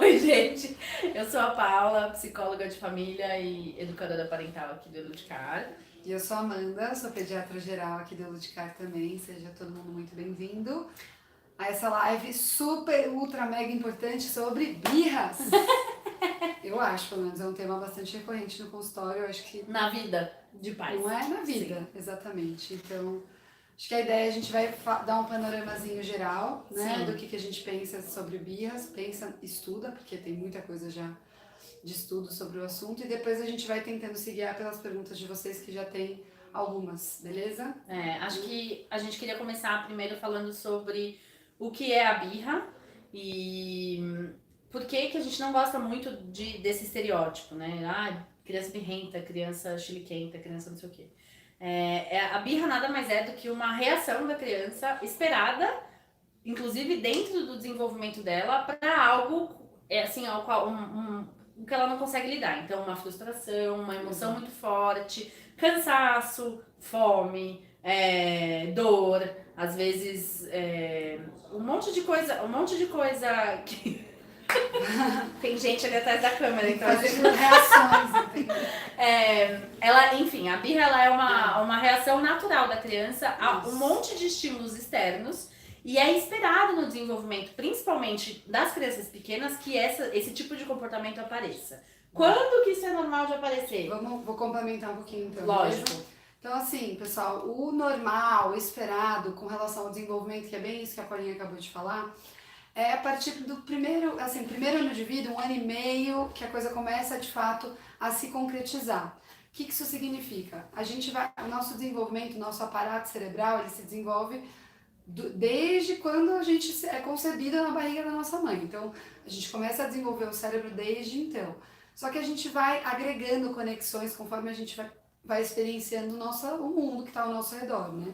Oi, gente. Eu sou a Paula, psicóloga de família e educadora parental aqui do Educar. E eu sou a Amanda, sou pediatra geral aqui do Educar também. Seja todo mundo muito bem-vindo a essa live super, ultra, mega importante sobre birras. Eu acho, pelo menos, é um tema bastante recorrente no consultório. Eu acho que Na vida de pais. não é na vida, Sim. exatamente. Então, acho que a ideia é a gente vai dar um panoramazinho geral, né, Sim. do que a gente pensa sobre birras. Pensa, estuda, porque tem muita coisa já de estudo sobre o assunto, e depois a gente vai tentando se guiar pelas perguntas de vocês que já tem algumas, beleza? Acho que a gente queria começar primeiro falando sobre o que é a birra e por que que a gente não gosta muito desse estereótipo, né? Criança birrenta, criança chiliquenta, criança não sei o quê. A birra nada mais é do que uma reação da criança esperada, inclusive dentro do desenvolvimento dela, para algo assim, ao qual o que ela não consegue lidar. Então, uma frustração, uma emoção muito forte, cansaço, fome, dor, às vezes um monte de coisa que tem gente ali atrás da câmera, então fazendo reações, entendeu? Enfim, a birra ela é uma reação natural da criança a um monte de estímulos externos. E é esperado no desenvolvimento, principalmente das crianças pequenas, que esse tipo de comportamento apareça. Quando que isso é normal de aparecer? Vou complementar um pouquinho então. Lógico. Beleza? Então, assim, pessoal, o normal, o esperado com relação ao desenvolvimento, que é bem isso que a Paulinha acabou de falar, é a partir do primeiro ano de vida, 1 ano e meio, que a coisa começa de fato a se concretizar. O que isso significa? O nosso desenvolvimento, o nosso aparato cerebral, ele se desenvolve desde quando a gente é concebida na barriga da nossa mãe. Então, a gente começa a desenvolver o cérebro desde então. Só que a gente vai agregando conexões conforme a gente vai experienciando o mundo que está ao nosso redor, né?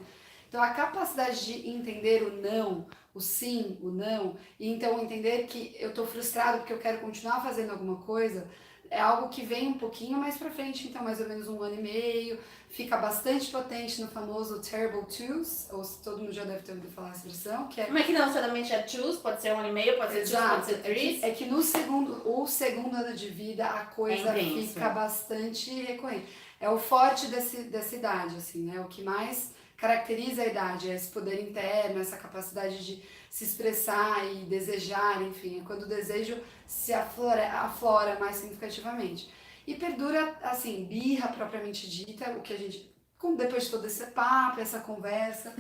Então, a capacidade de entender o não, o sim, o não, e então entender que eu estou frustrado porque eu quero continuar fazendo alguma coisa, é algo que vem um pouquinho mais pra frente, então mais ou menos 1 ano e meio, fica bastante potente no famoso Terrible Twos, ou todo mundo já deve ter ouvido falar essa expressão, que é... Mas que não necessariamente é twos, pode ser 1 ano e meio, pode ser twos, pode ser threes. É que no segundo ano de vida a coisa fica bastante recorrente. É o forte dessa idade, assim, né? O que mais caracteriza a idade é esse poder interno, essa capacidade de se expressar e desejar, enfim, é quando o desejo se aflora mais significativamente. E perdura, assim, birra propriamente dita, o que a gente, depois de todo esse papo, essa conversa,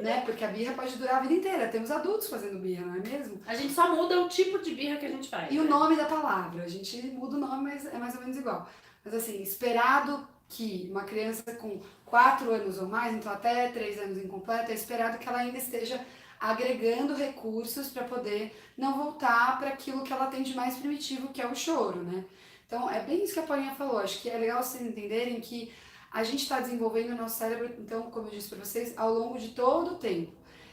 né? Porque a birra pode durar a vida inteira. Temos adultos fazendo birra, não é mesmo? A gente só muda o tipo de birra que a gente faz. E o nome da palavra. A gente muda o nome, mas é mais ou menos igual. Mas assim, esperado que uma criança com 4 anos ou mais, então até 3 anos incompleto, é esperado que ela ainda esteja agregando recursos para poder não voltar para aquilo que ela tem de mais primitivo, que é o choro, né? Então, é bem isso que a Paulinha falou. Acho que é legal vocês entenderem que a gente está desenvolvendo o nosso cérebro, então, como eu disse para vocês, ao longo de todo o tempo.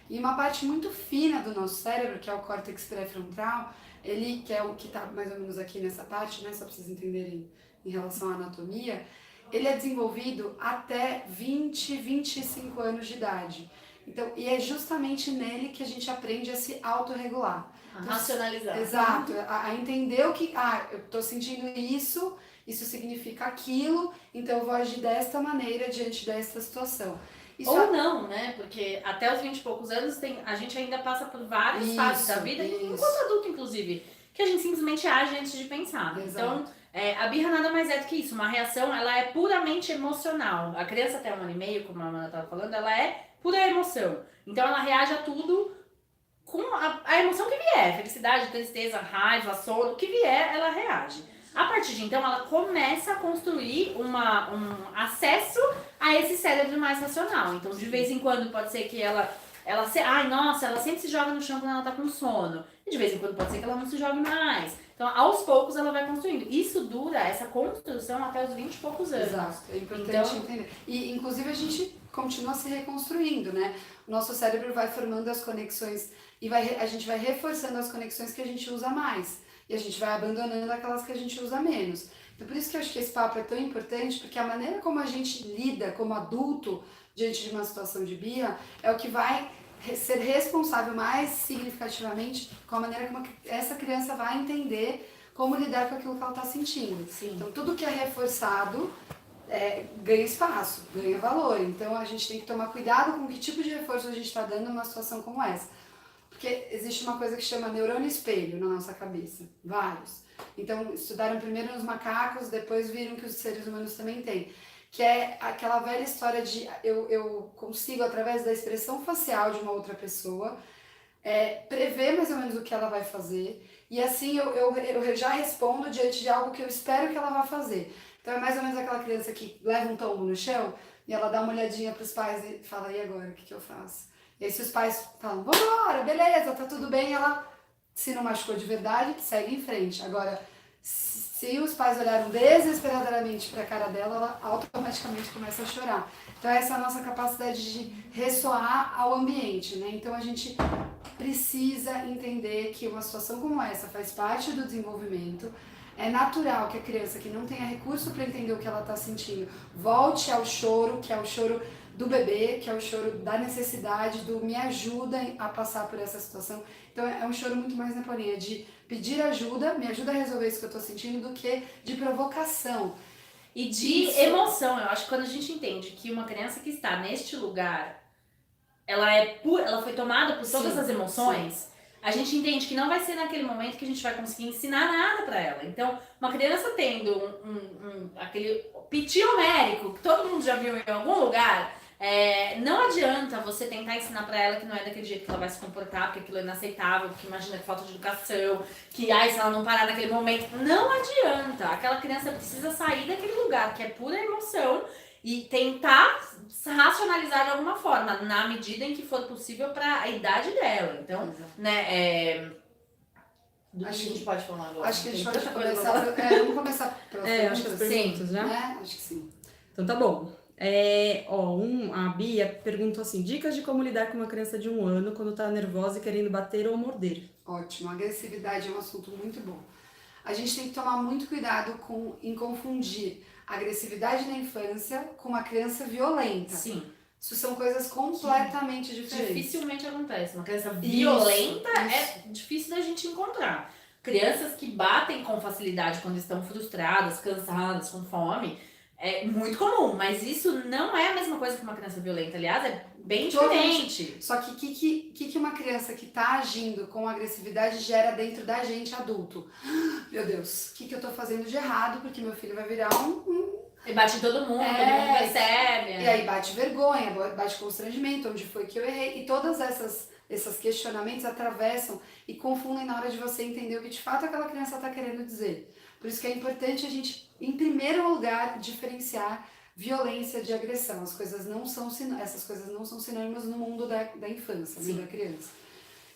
E uma parte muito fina do nosso cérebro, que é o córtex pré-frontal, ele, que é o que está mais ou menos aqui nessa parte, né, só para vocês entenderem em relação à anatomia, ele é desenvolvido até 20, 25 anos de idade. Então, e é justamente nele que a gente aprende a se autorregular. Então, racionalizar. Exato, a entender o que, eu estou sentindo isso significa aquilo, então eu vou agir desta maneira diante desta situação. Ou não, né? Porque até os 20 e poucos anos a gente ainda passa por várias fases da vida, enquanto adulto, inclusive, que a gente simplesmente age antes de pensar. Exato. Então, a birra nada mais é do que isso. Uma reação, ela é puramente emocional. A criança até 1 ano e meio, como a Amanda estava falando, ela é pura emoção. Então, ela reage a tudo com a emoção que vier. Felicidade, tristeza, raiva, sono, o que vier, ela reage. A partir de então, ela começa a construir um acesso a esse cérebro mais racional. Então, de vez em quando, pode ser que ela sempre se joga no chão quando ela tá com sono. E de vez em quando pode ser que ela não se jogue mais. Então, aos poucos, ela vai construindo. Isso dura, essa construção, até os 20 e poucos anos. Exato, é importante entender. E, inclusive, a gente continua se reconstruindo, né? O nosso cérebro vai formando as conexões e a gente vai reforçando as conexões que a gente usa mais. E a gente vai abandonando aquelas que a gente usa menos. Então, por isso que eu acho que esse papo é tão importante, porque a maneira como a gente lida como adulto diante de uma situação de birra é o que vai ser responsável mais significativamente com a maneira como essa criança vai entender como lidar com aquilo que ela está sentindo. Sim. Então, tudo que é reforçado ganha espaço, ganha valor. Então, a gente tem que tomar cuidado com que tipo de reforço a gente está dando numa situação como essa. Porque existe uma coisa que chama neurônio espelho na nossa cabeça, vários. Então, estudaram primeiro nos macacos, depois viram que os seres humanos também têm. Que é aquela velha história de eu consigo, através da expressão facial de uma outra pessoa, prever mais ou menos o que ela vai fazer, e assim eu já respondo diante de algo que eu espero que ela vá fazer. Então é mais ou menos aquela criança que leva um tombo no chão e ela dá uma olhadinha para os pais e fala, e agora, o que eu faço? E aí se os pais falam, vambora, beleza, tá tudo bem, ela, se não machucou de verdade, segue em frente. Agora, se os pais olharam desesperadamente para a cara dela, ela automaticamente começa a chorar. Então essa é a nossa capacidade de ressoar ao ambiente, né? Então a gente precisa entender que uma situação como essa faz parte do desenvolvimento. É natural que a criança que não tenha recurso para entender o que ela está sentindo volte ao choro, que é o choro do bebê, que é o choro da necessidade, do me ajuda a passar por essa situação. Então é um choro muito mais na linha de pedir ajuda, me ajuda a resolver isso que eu estou sentindo, do que de provocação. E de emoção. Eu acho que quando a gente entende que uma criança que está neste lugar, ela foi tomada por todas as emoções, a gente entende que não vai ser naquele momento que a gente vai conseguir ensinar nada pra ela. Então, uma criança tendo aquele piti homérico, que todo mundo já viu em algum lugar, não adianta você tentar ensinar pra ela que não é daquele jeito que ela vai se comportar, porque aquilo é inaceitável, porque imagina que falta de educação, que se ela não parar naquele momento. Não adianta. Aquela criança precisa sair daquele lugar que é pura emoção e tentar racionalizar de alguma forma, na medida em que for possível para a idade dela. Então, né, do que a gente pode falar agora? Acho que a gente pode começar. Vamos começar pelas acho que as perguntas, né? Acho que sim. Então tá bom. A Bia perguntou assim: dicas de como lidar com uma criança de 1 ano quando tá nervosa e querendo bater ou morder. Ótimo, a agressividade é um assunto muito bom. A gente tem que tomar muito cuidado em confundir a agressividade na infância com uma criança violenta. Sim. Isso são coisas completamente diferentes. Dificilmente acontece. Uma criança violenta é difícil da gente encontrar. Crianças que batem com facilidade quando estão frustradas, cansadas, com fome, é muito comum. Mas isso não é a mesma coisa que uma criança violenta. Aliás, é bem diferente. Só que o que uma criança que está agindo com agressividade gera dentro da gente, adulto? Meu Deus, o que eu tô fazendo de errado? Porque meu filho vai virar E bate em todo mundo percebe. E aí bate vergonha, bate constrangimento, onde foi que eu errei. E todas esses questionamentos atravessam e confundem na hora de você entender o que de fato aquela criança está querendo dizer. Por isso que é importante a gente, em primeiro lugar, diferenciar violência de agressão. Essas coisas não são sinônimos no mundo da infância, da criança.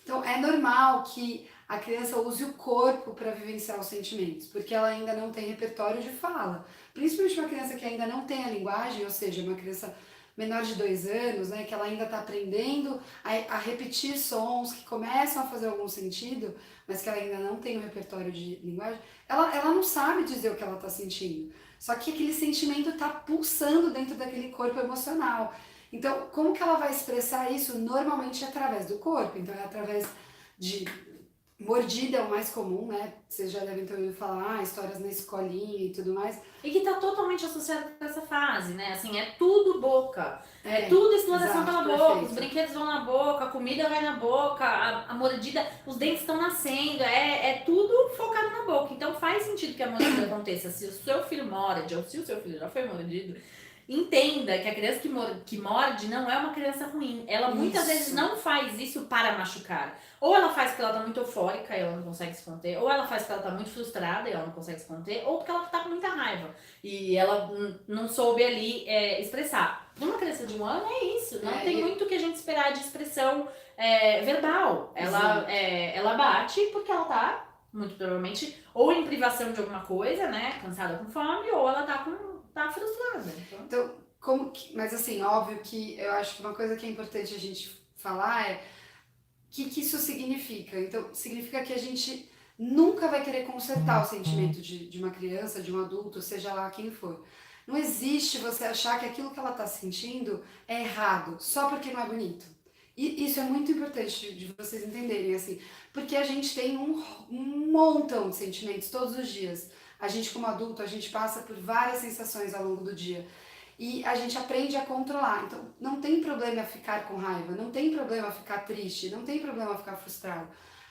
Então é normal que a criança use o corpo para vivenciar os sentimentos, porque ela ainda não tem repertório de fala. Principalmente uma criança que ainda não tem a linguagem, ou seja, uma criança menor de 2 anos, né, que ela ainda está aprendendo a repetir sons que começam a fazer algum sentido, mas que ela ainda não tem o repertório de linguagem, ela não sabe dizer o que ela está sentindo. Só que aquele sentimento está pulsando dentro daquele corpo emocional. Então, como que ela vai expressar isso? Normalmente é através do corpo. Então, é através de mordida, é o mais comum, né? Vocês já devem ter ouvido falar, histórias na escolinha e tudo mais. E que tá totalmente associado com essa fase, né? Assim, é tudo boca. É tudo exploração pela boca. Perfeito. Os brinquedos vão na boca, a comida vai na boca, a mordida, os dentes estão nascendo. É tudo focado na boca. Então faz sentido que a mordida aconteça. Se o seu filho morde, ou se o seu filho já foi mordido, entenda que a criança que morde não é uma criança ruim. Ela muitas vezes não faz isso para machucar. Ou ela faz porque ela tá muito eufórica e ela não consegue se conter, ou ela faz porque ela tá muito frustrada e ela não consegue se conter, ou porque ela tá com muita raiva e ela não soube ali expressar. Uma criança de 1 ano é isso, não tem muito o que a gente esperar de expressão verbal. Ela bate porque ela tá, muito provavelmente, ou em privação de alguma coisa, né, cansada com fome, ou ela tá frustrada. Então, mas assim, óbvio que eu acho que uma coisa que é importante a gente falar é o que isso significa. Então, significa que a gente nunca vai querer consertar o sentimento de uma criança, de um adulto, seja lá quem for. Não existe você achar que aquilo que ela está sentindo é errado, só porque não é bonito. E isso é muito importante de vocês entenderem, assim, porque a gente tem um montão de sentimentos todos os dias. A gente, como adulto, a gente passa por várias sensações ao longo do dia. E a gente aprende a controlar. Então, não tem problema ficar com raiva, não tem problema ficar triste, não tem problema ficar frustrado.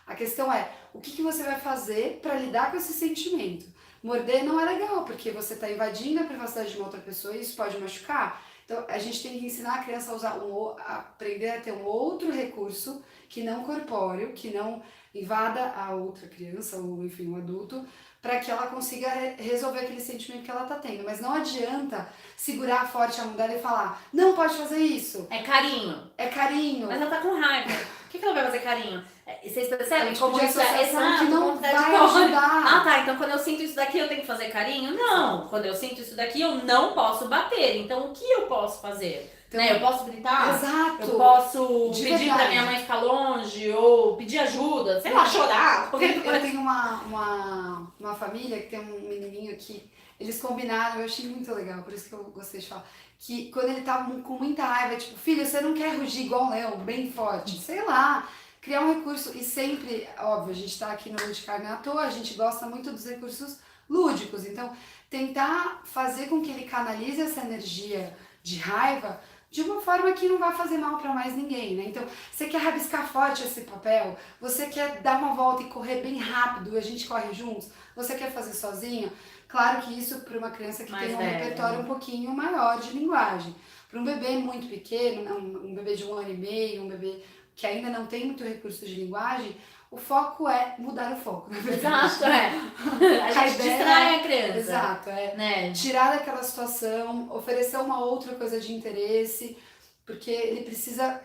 A questão é, o que você vai fazer para lidar com esse sentimento? Morder não é legal, porque você está invadindo a privacidade de uma outra pessoa e isso pode machucar. Então, a gente tem que ensinar a criança a usar a aprender a ter um outro recurso que não corpóreo, que não invada a outra criança ou, enfim, um adulto, para que ela consiga resolver aquele sentimento que ela está tendo. Mas não adianta segurar forte a mão dela e falar, não pode fazer isso. É carinho. É carinho. Mas ela tá com raiva. O que ela vai fazer carinho? Vocês percebem como isso é exato, que não vai contraditório? ajudar. Ah, tá. Então quando eu sinto isso daqui, eu tenho que fazer carinho? Não. Quando eu sinto isso daqui, eu não posso bater. Então o que eu posso fazer? Então, né? Eu posso gritar? Exato. Eu posso De pedir verdade. pra minha mãe ficar longe? Ou pedir ajuda? Sei lá, chorar? Eu tenho uma família que tem um menininho que eles combinaram, eu achei muito legal, por isso que eu gostei de falar, que quando ele tava com muita raiva, tipo, filho, você não quer rugir igual um leão, bem forte, sei lá, criar um recurso, e sempre, óbvio, a gente tá aqui no de Carne à Toa, a gente gosta muito dos recursos lúdicos, então tentar fazer com que ele canalize essa energia de raiva de uma forma que não vai fazer mal para mais ninguém, né? Então, você quer rabiscar forte esse papel, você quer dar uma volta e correr bem rápido, a gente corre juntos, você quer fazer sozinho? Claro que isso para uma criança que tem um repertório um pouquinho maior de linguagem. Para um bebê muito pequeno, um bebê de 1 ano e meio, um bebê que ainda não tem muito recurso de linguagem, o foco é mudar o foco. Exato, A gente distrai a criança. Exato, né? Tirar daquela situação, oferecer uma outra coisa de interesse, porque ele precisa...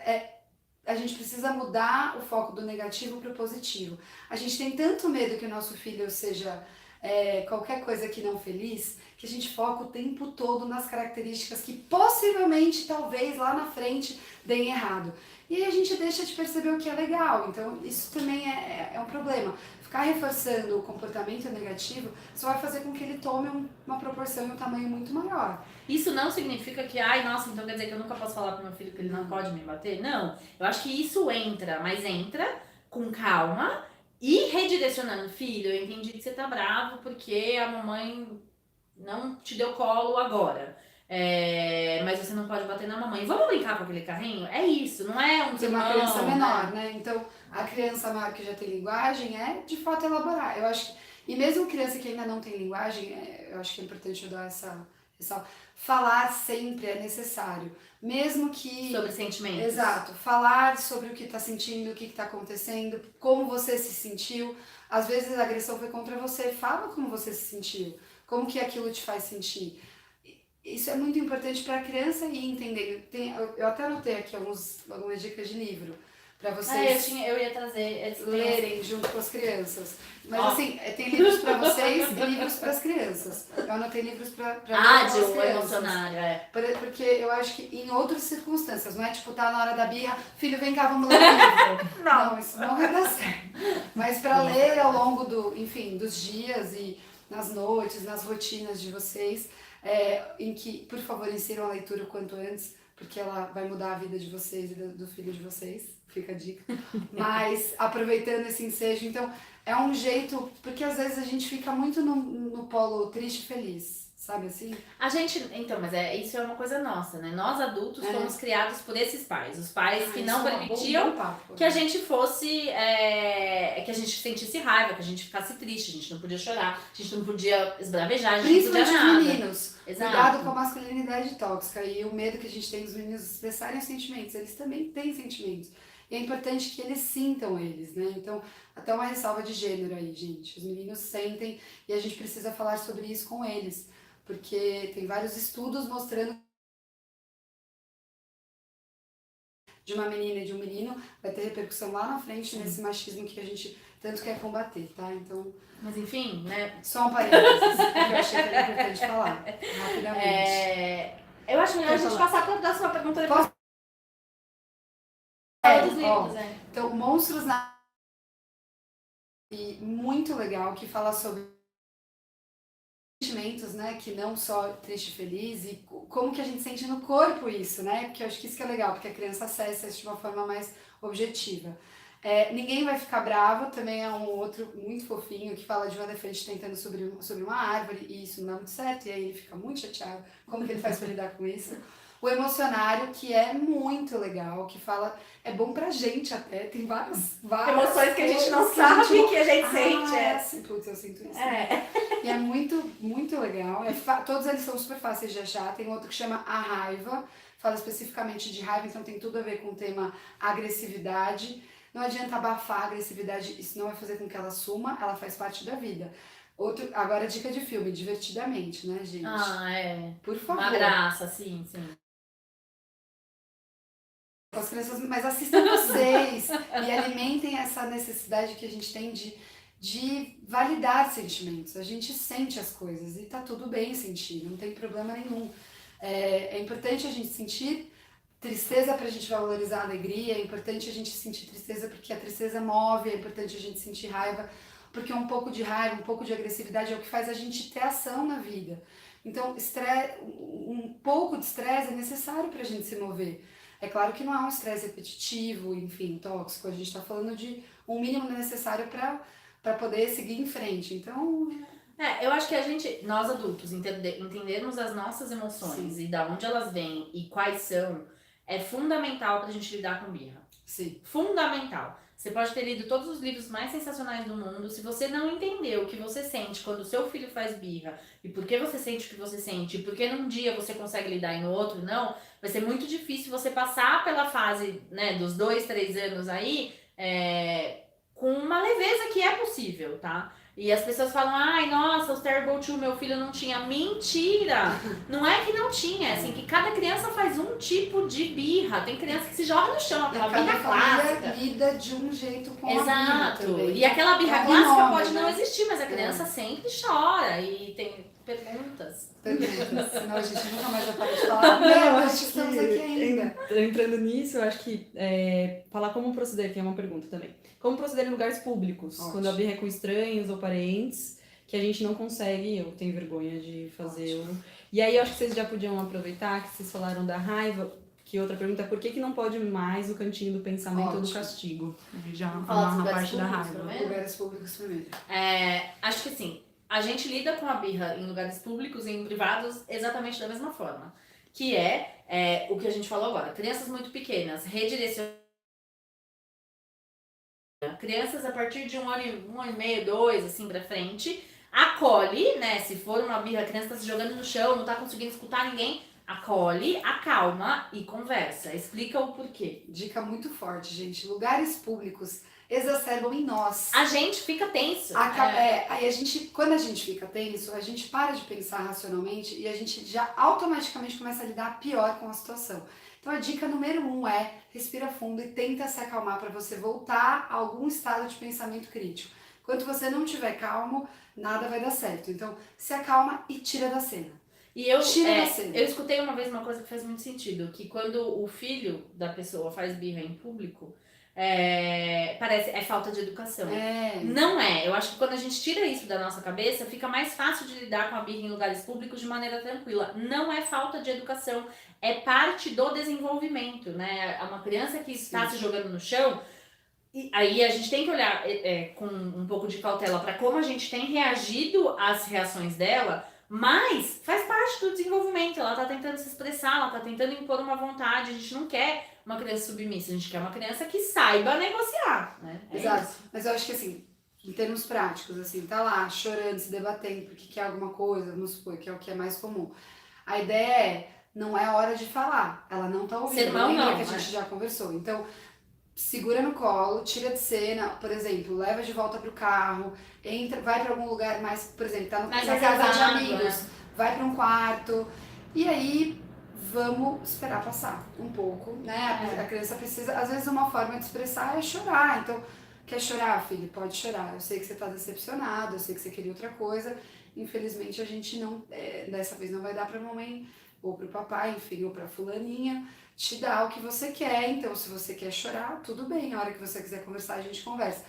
a gente precisa mudar o foco do negativo para o positivo. A gente tem tanto medo que o nosso filho seja qualquer coisa que não feliz, que a gente foca o tempo todo nas características que possivelmente, talvez, lá na frente, deem errado. E aí a gente deixa de perceber o que é legal. Então, isso também é um problema. Ficar reforçando o comportamento negativo só vai fazer com que ele tome uma proporção e um tamanho muito maior. Isso não significa que, ai, nossa, então quer dizer que eu nunca posso falar pro meu filho que ele não pode me bater? Não, eu acho que isso entra, mas entra com calma e redirecionando. Filho, eu entendi que você tá bravo porque a mamãe não te deu colo agora. Mas você não pode bater na mamãe. Vamos brincar com aquele carrinho? É isso, não é um Tem uma criança menor, né? Então, a criança maior que já tem linguagem é, de fato, elaborar. Eu acho que, e mesmo criança que ainda não tem linguagem, eu acho que é importante eu dar essa falar sempre é necessário. Mesmo que... Sobre sentimentos. Exato. Falar sobre o que está sentindo, o que está acontecendo, como você se sentiu. Às vezes a agressão foi contra você. Fala como você se sentiu. Como que aquilo te faz sentir. Isso é muito importante para a criança ir entendendo. Eu até anotei aqui algumas dicas de livro para vocês eu ia trazer lerem junto com as crianças. Mas assim, tem livros para vocês e livros para as crianças. Eu anotei livros para de um crianças. emocionário, Porque eu acho que em outras circunstâncias, não é tipo, tá na hora da birra, filho, vem cá, vamos ler um livro. Não, isso não vai dar certo. Mas para ler ao longo dos dias e nas noites, nas rotinas de vocês, em que, por favor, insiram a leitura o quanto antes, porque ela vai mudar a vida de vocês e do filho de vocês, fica a dica. Mas aproveitando esse ensejo, então, é um jeito, porque às vezes a gente fica muito no polo triste e feliz, sabe assim? Então, mas isso é uma coisa nossa, né? Nós adultos fomos criados por esses pais. Os pais que não permitiam que a gente fosse, que a gente sentisse raiva, que a gente ficasse triste, a gente não podia chorar, a gente não podia esbravejar, a gente não podia nada. Principalmente os meninos. Exato. Cuidado com a masculinidade tóxica e o medo que a gente tem dos meninos expressarem os sentimentos. Eles também têm sentimentos. E é importante que eles sintam eles, né? Então, até uma ressalva de gênero aí, gente. Os meninos sentem e a gente precisa falar sobre isso com eles. Porque tem vários estudos mostrando de uma menina e de um menino vai ter repercussão lá na frente nesse machismo que a gente tanto quer combater, tá? Então... Mas enfim, né? Só um parênteses que eu achei que era importante falar, rapidamente. Eu acho melhor a gente passar para a sua pergunta depois. Dos livros, Então, Monstros na... muito legal, que fala sobre sentimentos, né, que não só triste e feliz, e como que a gente sente no corpo isso, né, porque eu acho que isso que é legal, porque a criança acessa isso de uma forma mais objetiva. Ninguém vai ficar bravo, também é um outro muito fofinho que fala de um elefante tentando subir uma árvore e isso não dá muito certo, e aí ele fica muito chateado, como que ele faz para lidar com isso. O emocionário, que é muito legal, que fala, é bom pra gente até, tem várias emoções que a gente não sabe que a gente sente. Assim, putz, eu sinto isso. E é muito, muito legal. Todos eles são super fáceis de achar. Tem outro que chama A Raiva, fala especificamente de raiva, então tem tudo a ver com o tema agressividade. Não adianta abafar a agressividade, isso não vai fazer com que ela suma, ela faz parte da vida. Agora, dica de filme, divertidamente, né, gente? Por favor. Uma graça, sim. Com as crianças, mas assistam vocês e alimentem essa necessidade que a gente tem de validar sentimentos. A gente sente as coisas e tá tudo bem sentir, não tem problema nenhum. É importante a gente sentir tristeza pra gente valorizar a alegria, é importante a gente sentir tristeza porque a tristeza move, é importante a gente sentir raiva, porque um pouco de raiva, um pouco de agressividade é o que faz a gente ter ação na vida. Então, um pouco de estresse é necessário pra gente se mover. É claro que não é um estresse repetitivo, enfim, tóxico, a gente está falando de um mínimo necessário para poder seguir em frente. Então. Eu acho que nós adultos, entendermos as nossas emoções e da onde elas vêm e quais são, é fundamental pra gente lidar com birra. Sim. Fundamental. Você pode ter lido todos os livros mais sensacionais do mundo, se você não entender o que você sente quando o seu filho faz birra, e por que você sente o que você sente, e por que num dia você consegue lidar e no outro não, vai ser muito difícil você passar pela fase, né, dos 2, 3 anos aí, com uma leveza que é possível, tá? E as pessoas falam, ai, nossa, os Terrible Two, meu filho não tinha. Mentira! Não é que não tinha, é assim, que cada criança faz um tipo de birra. Tem criança que se joga no chão, aquela birra clássica. Lida de um jeito com a birra. Exato. E aquela birra clássica pode não existir, mas a criança sempre chora e tem perguntas. Senão a gente nunca mais vai parar de falar. Não, acho que estamos aqui ainda. Entrando nisso, eu acho que falar como proceder, que é uma pergunta também. Como proceder em lugares públicos, quando a birra é com estranhos ou parentes, que a gente não consegue, eu tenho vergonha de fazer. E aí eu acho que vocês já podiam aproveitar que vocês falaram da raiva, que outra pergunta é por que não pode mais o cantinho do pensamento ou do castigo? Já falar na parte da raiva. Lugares públicos primeiro. Acho que assim, a gente lida com a birra em lugares públicos e em privados exatamente da mesma forma. Que é o que a gente falou agora. Crianças muito pequenas, redirecionar. Crianças a partir de 1 ano e meio, 2, assim pra frente, acolhe, né? Se for uma birra, a criança tá se jogando no chão, não tá conseguindo escutar ninguém, acolhe, acalma e conversa. Explica o porquê. Dica muito forte, gente. Lugares públicos exacerbam em nós. A gente fica tenso. Aí quando a gente fica tenso, a gente para de pensar racionalmente e a gente já automaticamente começa a lidar pior com a situação. Então a dica número 1 é respira fundo e tenta se acalmar para você voltar a algum estado de pensamento crítico. Enquanto você não estiver calmo, nada vai dar certo. Então se acalma e tira da cena. Eu escutei uma vez uma coisa que faz muito sentido, que quando o filho da pessoa faz birra em público, parece falta de educação. Não é. Eu acho que quando a gente tira isso da nossa cabeça, fica mais fácil de lidar com a birra em lugares públicos de maneira tranquila. Não é falta de educação, é parte do desenvolvimento, né? Uma criança que está se jogando no chão, e aí a gente tem que olhar com um pouco de cautela para como a gente tem reagido às reações dela, mas faz parte do desenvolvimento. Ela tá tentando se expressar, ela tá tentando impor uma vontade. A gente não quer uma criança submissa, a gente quer uma criança que saiba negociar, né? Exato. Mas eu acho que assim, em termos práticos, assim, tá lá chorando, se debatendo porque quer alguma coisa, vamos supor, que é o que é mais comum. A ideia não é hora de falar. Ela não tá ouvindo. Sermão lembra não, que a gente já conversou. Então, segura no colo, tira de cena, por exemplo, leva de volta pro carro, vai pra algum lugar mais, por exemplo, tá na casa de amigos, vai pra um quarto, e aí vamos esperar passar um pouco, né? A criança precisa, às vezes uma forma de expressar é chorar, então, quer chorar, filho? Pode chorar, eu sei que você tá decepcionado, eu sei que você queria outra coisa, infelizmente a gente não, dessa vez não vai dar pra mamãe, ou pro papai, enfim, ou pra fulaninha, te dá o que você quer, então se você quer chorar, tudo bem, a hora que você quiser conversar, a gente conversa.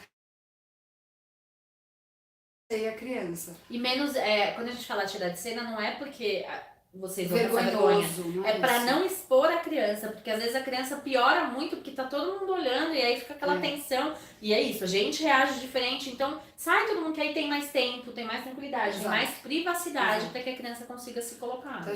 e a criança. E menos, quando a gente fala tirar de cena, não é porque vocês vão passar vergonha. Não É pra isso. não expor a criança, porque às vezes a criança piora muito, porque tá todo mundo olhando e aí fica aquela tensão. E é isso, a gente reage diferente, então sai todo mundo que aí tem mais tempo, tem mais tranquilidade, tem mais privacidade para que a criança consiga se colocar. Então,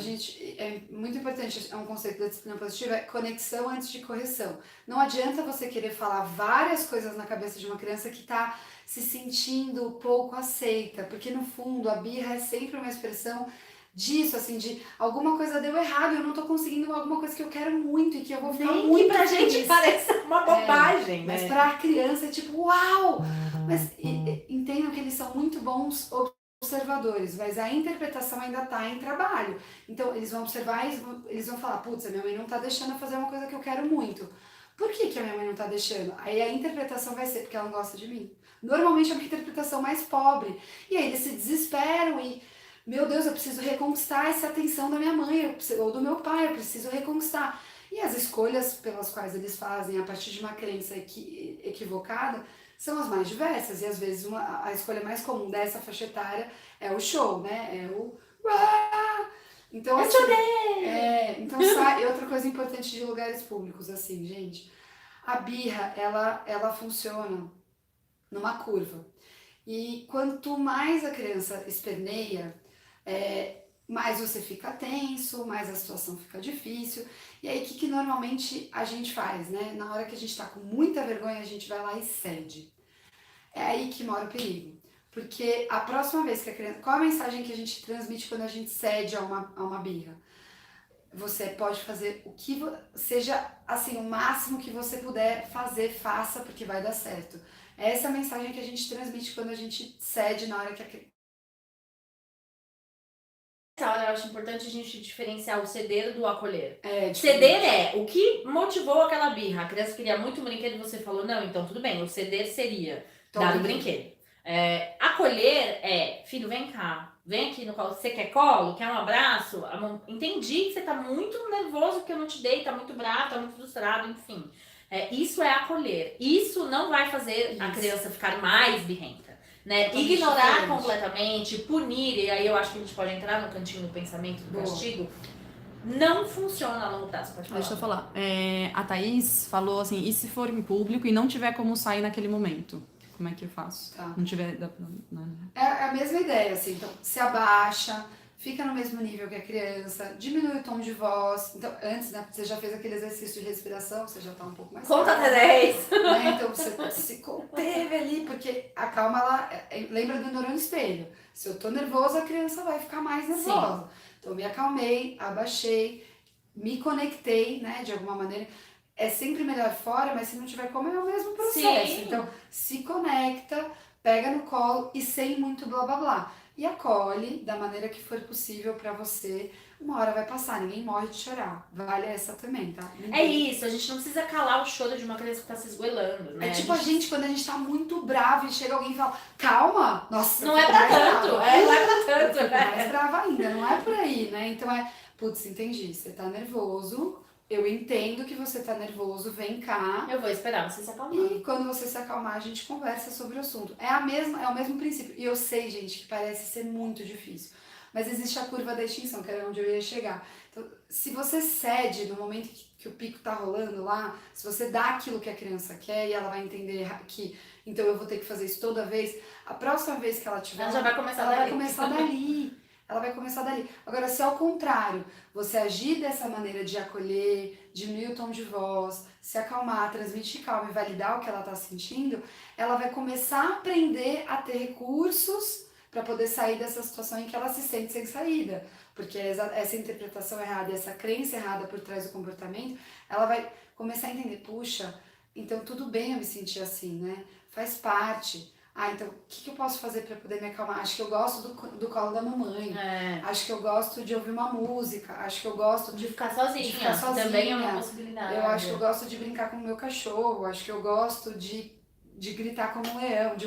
é muito importante, é um conceito da disciplina positiva, é conexão antes de correção. Não adianta você querer falar várias coisas na cabeça de uma criança que tá se sentindo pouco aceita, porque no fundo a birra é sempre uma expressão disso, assim, de alguma coisa deu errado, eu não tô conseguindo alguma coisa que eu quero muito e que eu vou ficar muito pra feliz. gente parece uma bobagem, mas pra criança é tipo, uau! Mas entendam que eles são muito bons observadores, mas a interpretação ainda tá em trabalho. Então, eles vão observar e eles vão falar, putz, a minha mãe não tá deixando eu fazer uma coisa que eu quero muito. Por que a minha mãe não tá deixando? Aí a interpretação vai ser porque ela não gosta de mim. Normalmente é uma interpretação mais pobre. E aí eles se desesperam e meu Deus, eu preciso reconquistar essa atenção da minha mãe ou do meu pai, eu preciso reconquistar. E as escolhas pelas quais eles fazem a partir de uma crença equivocada são as mais diversas. E às vezes a escolha mais comum dessa faixa etária é o show, né? É o... Então, assim, então e outra coisa importante de lugares públicos, assim, gente, a birra, ela funciona numa curva. E quanto mais a criança esperneia, mais você fica tenso, mais a situação fica difícil. E aí, o que normalmente a gente faz, né? Na hora que a gente tá com muita vergonha, a gente vai lá e cede. É aí que mora o perigo. Porque a próxima vez que a criança... Qual a mensagem que a gente transmite quando a gente cede a uma birra? Você pode fazer o que... Seja, assim, o máximo que você puder fazer, faça, porque vai dar certo. Essa é a mensagem que a gente transmite quando a gente cede na hora que a criança... Nessa hora eu acho importante a gente diferenciar o ceder do acolher. Ceder o que motivou aquela birra. A criança queria muito um brinquedo e você falou, não, então tudo bem, o ceder seria dar o brinquedo. Acolher filho, vem cá, vem aqui no colo, você quer colo, quer um abraço? Entendi que você tá muito nervoso porque eu não te dei, tá muito bravo, tá muito frustrado, enfim. Isso é acolher. Isso não vai fazer a criança ficar mais birrenta. Né? Ignorar completamente, punir, e aí eu acho que a gente pode entrar no cantinho do pensamento do castigo, não funciona a longo prazo. Pode falar. Deixa eu falar. A Thaís falou assim, e se for em público e não tiver como sair naquele momento? Como é que eu faço? Tá. Não tiver... É a mesma ideia, assim, então se abaixa, fica no mesmo nível que a criança, diminui o tom de voz. Então, antes, né, você já fez aquele exercício de respiração, você já tá um pouco mais... Conta até 10! Né? Então, você se conteve ali, porque a calma, ela lembra do neurônio espelho. Se eu tô nervosa, a criança vai ficar mais nervosa. Sim. Então, eu me acalmei, abaixei, me conectei, né, de alguma maneira. É sempre melhor fora, mas se não tiver como, é o mesmo processo. Sim. Então, se conecta, pega no colo e sem muito blá blá blá. E acolhe da maneira que for possível pra você. Uma hora vai passar, ninguém morre de chorar. Vale essa também, tá? É isso, a gente não precisa calar o choro de uma criança que tá se esgoelando, né? É tipo a gente, quando a gente tá muito bravo e chega alguém e fala, calma, nossa, não é pra tanto, não é pra tanto. Eu fico mais brava ainda, não é por aí, né? Então putz, entendi, você tá nervoso, eu entendo que você tá nervoso, vem cá. Eu vou esperar você se acalmar. E quando você se acalmar, a gente conversa sobre o assunto. É o mesmo princípio. E eu sei, gente, que parece ser muito difícil. Mas existe a curva da extinção, que era onde eu ia chegar. Então, se você cede no momento que o pico tá rolando lá, se você dá aquilo que a criança quer e ela vai entender que então eu vou ter que fazer isso toda vez, a próxima vez que ela tiver... Ela já vai começar dali. Ela vai começar dali. Ela vai começar dali. Agora, se ao contrário, você agir dessa maneira de acolher, diminuir o tom de voz, se acalmar, transmitir calma e validar o que ela está sentindo, ela vai começar a aprender a ter recursos para poder sair dessa situação em que ela se sente sem saída. Porque essa interpretação errada, essa crença errada por trás do comportamento, ela vai começar a entender, puxa, então tudo bem eu me sentir assim, né? Faz parte. Então o que eu posso fazer para poder me acalmar? Acho que eu gosto do colo da mamãe. Acho que eu gosto de ouvir uma música. Acho que eu gosto de ficar sozinha. Também é uma possibilidade. Eu acho que eu gosto de brincar com o meu cachorro. Acho que eu gosto de gritar como um leão, de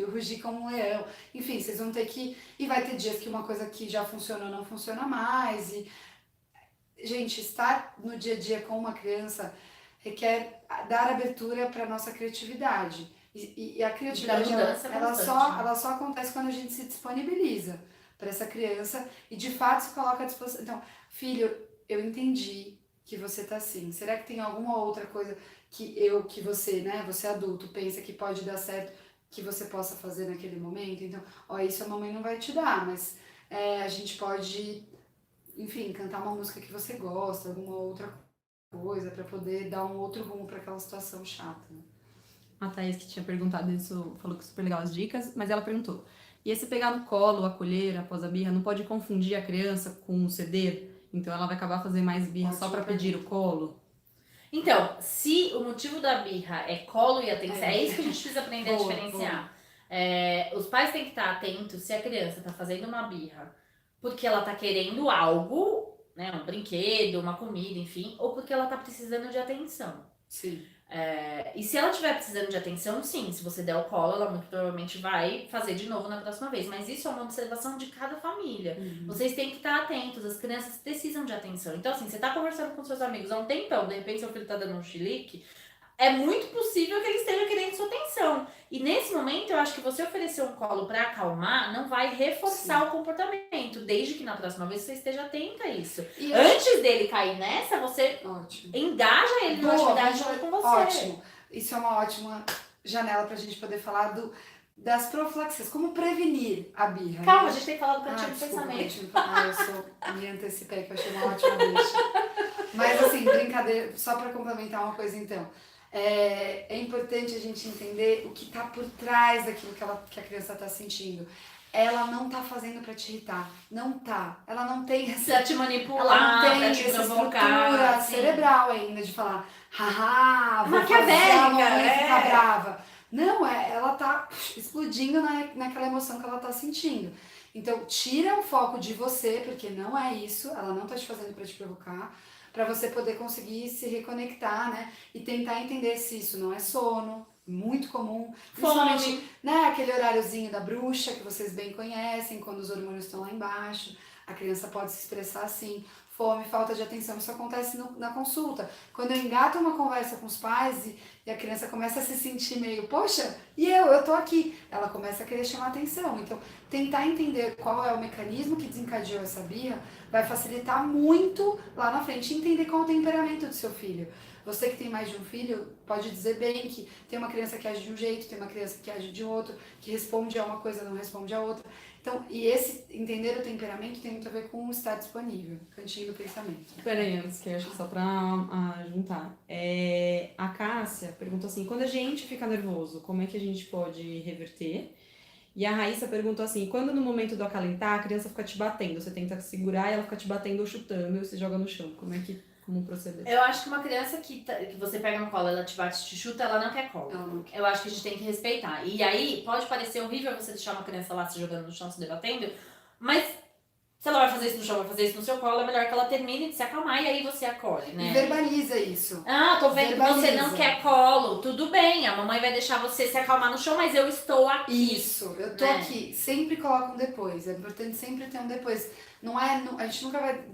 rugir como um leão. Enfim, vocês vão ter que... E vai ter dias que uma coisa que já funcionou não funciona mais. E, gente, estar no dia a dia com uma criança requer dar abertura para nossa criatividade. E a criatividade, mudança constante, ela só acontece quando a gente se disponibiliza para essa criança e de fato se coloca à disposição. Então, filho, eu entendi que você tá assim. Será que tem alguma outra coisa que você, né, você adulto, pensa que pode dar certo, que você possa fazer naquele momento? Então, ó, isso a mamãe não vai te dar, mas a gente pode, enfim, cantar uma música que você gosta, alguma outra coisa, para poder dar um outro rumo para aquela situação chata. Né? A Thaís, que tinha perguntado isso, falou que super legal as dicas, mas ela perguntou: e esse pegar no colo, acolher após a birra, não pode confundir a criança com o ceder? Então ela vai acabar fazendo mais birra só pra pedir o colo? Então, se o motivo da birra é colo e atenção, é isso que a gente precisa aprender a diferenciar. Os pais têm que estar atentos se a criança tá fazendo uma birra porque ela tá querendo algo, né, um brinquedo, uma comida, enfim, ou porque ela tá precisando de atenção. Sim. E se ela estiver precisando de atenção, sim, se você der o colo, ela muito provavelmente vai fazer de novo na próxima vez. Mas isso é uma observação de cada família. Vocês têm que estar atentos, as crianças precisam de atenção. Então, assim, você tá conversando com seus amigos há um tempão, de repente seu filho tá dando um chilique, é muito possível que ele esteja querendo sua atenção. E nesse momento, eu acho que você oferecer um colo para acalmar não vai reforçar o comportamento, desde que na próxima vez você esteja atenta a isso. E antes dele cair nessa, você engaja ele na atividade junto com você. Ótimo. Isso é uma ótima janela pra gente poder falar das profilaxias, como prevenir a birra. Calma, né? A gente tem que falar do cantinho do pensamento. Eu me antecipei, que eu achei uma ótima deixa. Mas assim, brincadeira, só pra complementar uma coisa então. É importante a gente entender o que tá por trás daquilo que a criança tá sentindo. Ela não tá fazendo pra te irritar. Não tá. Ela não tem essa... Pra te manipular, ela não tem pra te essa provocar, estrutura cerebral ainda de falar haha, vou maquiavélica, ficar brava. Não, ela tá explodindo naquela emoção que ela tá sentindo. Então, tira o foco de você, porque não é isso. Ela não tá te fazendo pra te provocar. Pra você poder conseguir se reconectar, né? E tentar entender se isso não é sono, muito comum. Principalmente, né, aquele horáriozinho da bruxa, que vocês bem conhecem, quando os hormônios estão lá embaixo. A criança pode se expressar assim. Fome, falta de atenção, isso acontece na consulta. Quando eu engato uma conversa com os pais e a criança começa a se sentir meio, poxa, e eu tô aqui. Ela começa a querer chamar atenção. Então, tentar entender qual é o mecanismo que desencadeou essa birra vai facilitar muito lá na frente. Entender qual é o temperamento do seu filho. Você que tem mais de um filho pode dizer bem que tem uma criança que age de um jeito, tem uma criança que age de outro, que responde a uma coisa, não responde a outra. Então, e esse entender o temperamento tem muito a ver com o estar disponível, cantinho do pensamento. Peraí, antes que eu acho que só pra juntar. A Cássia perguntou assim, quando a gente fica nervoso, como é que a gente pode reverter? E a Raíssa perguntou assim, quando no momento do acalentar a criança fica te batendo, você tenta segurar e ela fica te batendo ou chutando e você joga no chão, como proceder? Eu acho que uma criança que você pega no colo, ela te bate, te chuta, ela não quer colo. Não quer. Eu acho que a gente tem que respeitar. E aí, pode parecer horrível você deixar uma criança lá se jogando no chão, se debatendo, mas se ela vai fazer isso no chão, vai fazer isso no seu colo, é melhor que ela termine de se acalmar e aí você acolhe, né? E verbaliza isso. Tô vendo que você não quer colo. Tudo bem, a mamãe vai deixar você se acalmar no chão, mas eu estou aqui. Isso, eu tô aqui. Sempre coloca um depois. É importante sempre ter um depois. A gente nunca vai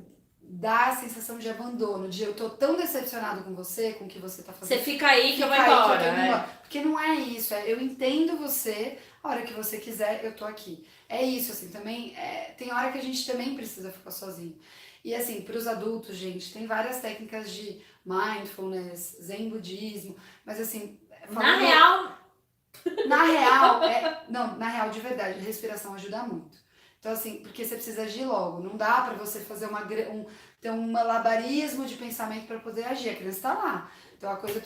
dar a sensação de abandono, de eu tô tão decepcionado com você, com o que você tá fazendo. Você fica aí que eu vou embora. Porque não é isso, eu entendo você, a hora que você quiser, eu tô aqui. É isso, assim, também, tem hora que a gente também precisa ficar sozinho. E assim, pros adultos, gente, tem várias técnicas de mindfulness, zen budismo, mas assim... Na real, na real, de verdade, a respiração ajuda muito. Então, assim, porque você precisa agir logo. Não dá pra você fazer ter um malabarismo de pensamento para poder agir. A criança tá lá. Então, a coisa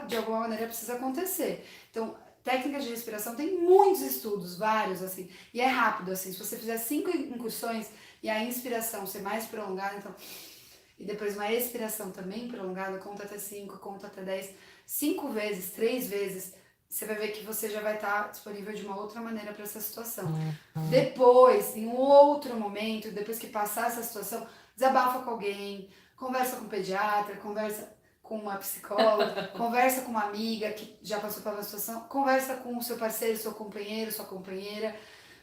de alguma maneira, precisa acontecer. Então, técnicas de respiração, tem muitos estudos, vários, assim. E é rápido, assim. Se você fizer 5 incursões e a inspiração ser mais prolongada, então... E depois uma expiração também prolongada, conta até 5, conta até 10. 5 vezes, 3 vezes... Você vai ver que você já vai estar disponível de uma outra maneira para essa situação. Depois, em um outro momento, depois que passar essa situação, desabafa com alguém, conversa com um pediatra, conversa com uma psicóloga, conversa com uma amiga que já passou por uma situação, conversa com o seu parceiro, seu companheiro, sua companheira,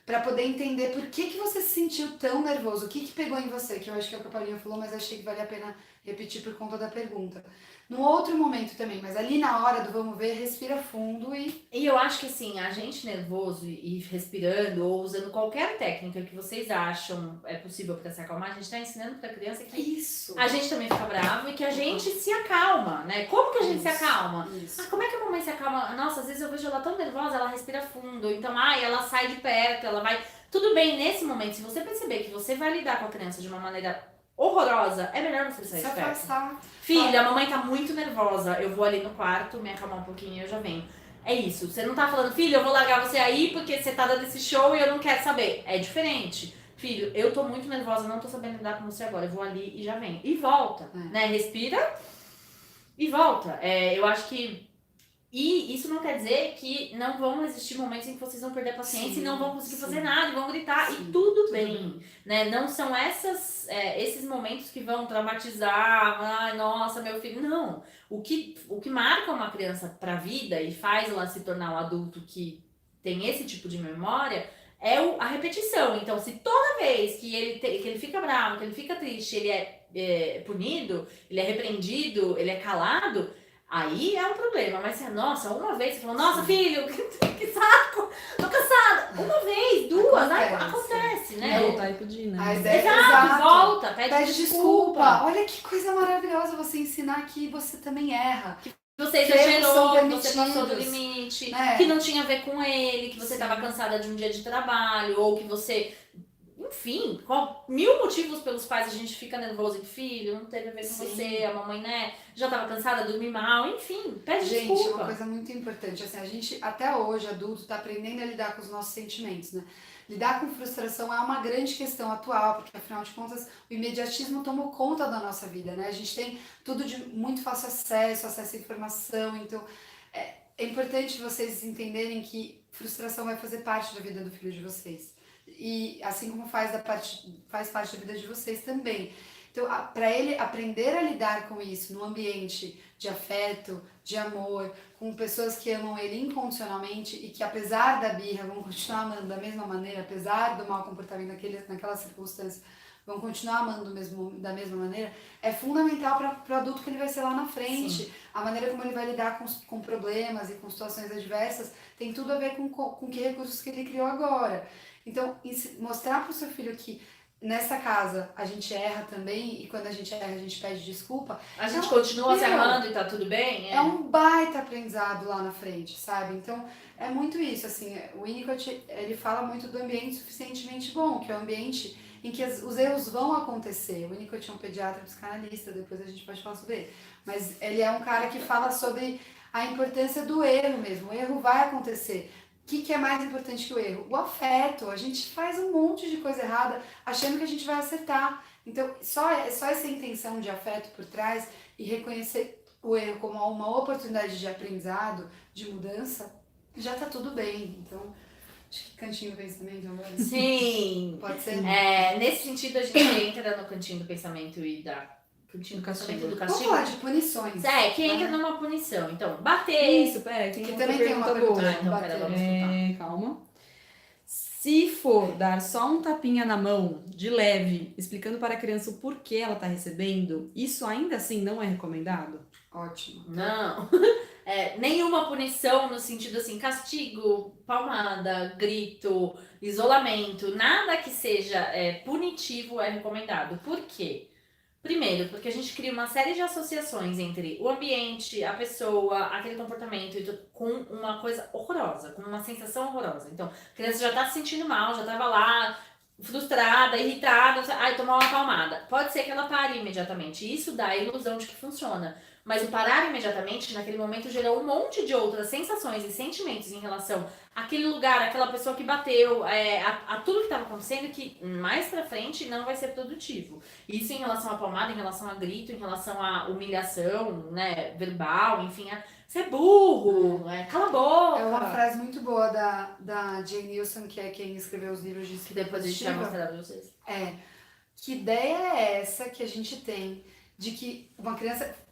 para poder entender por que você se sentiu tão nervoso, o que pegou em você, que eu acho que é o que a Paulinha falou, mas achei que vale a pena repetir por conta da pergunta. Num outro momento também, mas ali na hora do vamos ver, respira fundo e... E eu acho que assim, a gente nervoso e respirando ou usando qualquer técnica que vocês acham é possível para se acalmar, a gente tá ensinando pra criança que Isso! a gente também fica bravo e que a gente se acalma, né? Como que a gente se Isso, acalma? isso. Como é que a mamãe se acalma? Nossa, às vezes eu vejo ela tão nervosa, ela respira fundo, então, ela sai de perto, ela vai... Tudo bem, nesse momento, se você perceber que você vai lidar com a criança de uma maneira horrorosa, é melhor você sair Se de perto. afastar. Filha, a mamãe tá muito nervosa, eu vou ali no quarto, me acalmar um pouquinho e eu já venho. É isso, você não tá falando, filho, eu vou largar você aí porque você tá dando esse show e eu não quero saber. É diferente. Filho, eu tô muito nervosa, não tô sabendo lidar com você agora, eu vou ali e já venho. E volta, né? Respira e volta. Eu acho que... E isso não quer dizer que não vão existir momentos em que vocês vão perder a paciência e não vão conseguir fazer nada, e vão gritar, e tudo bem, né? Não são esses momentos que vão traumatizar, ai, nossa, meu filho, não. O que marca uma criança pra vida e faz ela se tornar um adulto que tem esse tipo de memória é a repetição. Então, se toda vez que ele fica bravo, que ele fica triste, ele é punido, ele é repreendido, ele é calado... Aí é um problema, mas nossa, uma vez você falou, nossa, filho, que saco, tô cansada. Uma vez, duas, acontece, né? Voltar e pedir, né? Exato, volta, pede desculpa. Olha que coisa maravilhosa você ensinar que você também erra. Você exagerou, que você passou do limite, que não tinha a ver com ele, que você estava cansada de um dia de trabalho, ou que você... Enfim, 1000 motivos pelos quais a gente fica nervoso e filho, não teve a ver com você, a mamãe, né, já tava cansada, dormir mal, enfim, pede desculpa. Gente, uma coisa muito importante, assim, a gente até hoje, adulto, tá aprendendo a lidar com os nossos sentimentos, né? Lidar com frustração é uma grande questão atual, porque afinal de contas o imediatismo tomou conta da nossa vida, né? A gente tem tudo de muito fácil acesso à informação, então é importante vocês entenderem que frustração vai fazer parte da vida do filho de vocês. E assim como faz parte da vida de vocês também. Então, para ele aprender a lidar com isso num ambiente de afeto, de amor, com pessoas que amam ele incondicionalmente e que apesar da birra vão continuar amando da mesma maneira, apesar do mau comportamento naquela circunstância, vão continuar amando da mesma maneira, é fundamental para o adulto que ele vai ser lá na frente. Sim. A maneira como ele vai lidar com problemas e com situações adversas tem tudo a ver com que recursos que ele criou agora. Então, mostrar para o seu filho que nessa casa a gente erra também e quando a gente erra a gente pede desculpa. A gente continua se amando e tá tudo bem? É um baita aprendizado lá na frente, sabe? Então, é muito isso, assim, o Winnicott, ele fala muito do ambiente suficientemente bom, que é o ambiente em que os erros vão acontecer. O Winnicott é um pediatra psicanalista, depois a gente pode falar sobre ele. Mas ele é um cara que fala sobre a importância do erro mesmo. O erro vai acontecer. O que é mais importante que o erro? O afeto. A gente faz um monte de coisa errada achando que a gente vai acertar. Então, só essa intenção de afeto por trás e reconhecer o erro como uma oportunidade de aprendizado, de mudança, já tá tudo bem. Então, acho que cantinho do pensamento agora. Sim! Pode ser? Nesse sentido, a gente entra no cantinho do pensamento e da... Cantinho do castigo. Vamos falar de punições. Que entra numa punição. Então, bater. Isso, pera, que também tem uma pergunta boa. Então, pera, vamos escutar. Calma. Se for dar só um tapinha na mão, de leve, explicando para a criança o porquê ela está recebendo, isso ainda assim não é recomendado? Ótimo. Não. Nenhuma punição no sentido assim, castigo, palmada, grito, isolamento, nada que seja punitivo é recomendado. Por quê? Primeiro, porque a gente cria uma série de associações entre o ambiente, a pessoa, aquele comportamento com uma coisa horrorosa, com uma sensação horrorosa. Então, a criança já tá se sentindo mal, já tava lá, frustrada, irritada, tomou uma palmada. Pode ser que ela pare imediatamente. Isso dá a ilusão de que funciona. Mas o parar imediatamente, naquele momento, gerou um monte de outras sensações e sentimentos em relação àquele lugar, àquela pessoa que bateu, a tudo que estava acontecendo, que mais pra frente não vai ser produtivo. Isso em relação à palmada, em relação a grito, em relação à humilhação, né, verbal, enfim, você é burro, cala a boca. É uma frase muito boa da Jane Wilson, que é quem escreveu os livros de que depois a gente vai mostrar pra vocês. Que ideia é essa que a gente tem de que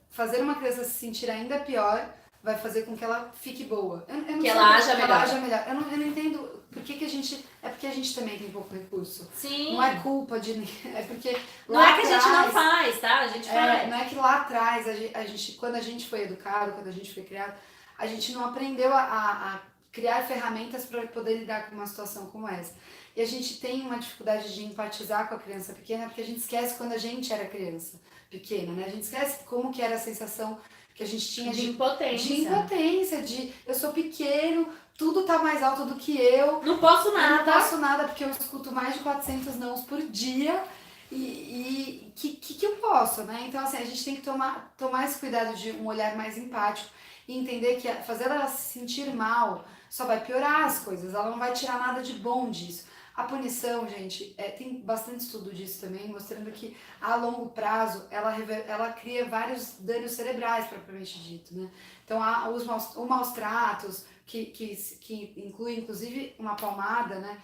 fazer uma criança se sentir ainda pior vai fazer com que ela fique boa. Que ela haja melhor. Eu não entendo por que a gente... É porque porque a gente também tem pouco recurso. Sim. Não é culpa de... É porque não é que a gente não faz, tá? A gente faz. Não é que lá atrás, a gente, quando a gente foi educado, quando a gente foi criado, a gente não aprendeu a criar ferramentas para poder lidar com uma situação como essa. E a gente tem uma dificuldade de empatizar com a criança pequena, porque a gente esquece quando a gente era criança pequena, né? A gente esquece como que era a sensação que a gente tinha de impotência. De impotência, de eu sou pequeno, tudo tá mais alto do que eu. Não posso nada. Não posso nada porque eu escuto mais de 400 nãos por dia. E que eu posso, né? Então, assim, a gente tem que tomar esse cuidado de um olhar mais empático e entender que fazer ela se sentir mal só vai piorar as coisas, ela não vai tirar nada de bom disso. A punição, gente, tem bastante estudo disso também, mostrando que a longo prazo ela cria vários danos cerebrais, propriamente dito, né? Então, há os maus tratos, que inclui inclusive uma palmada, né?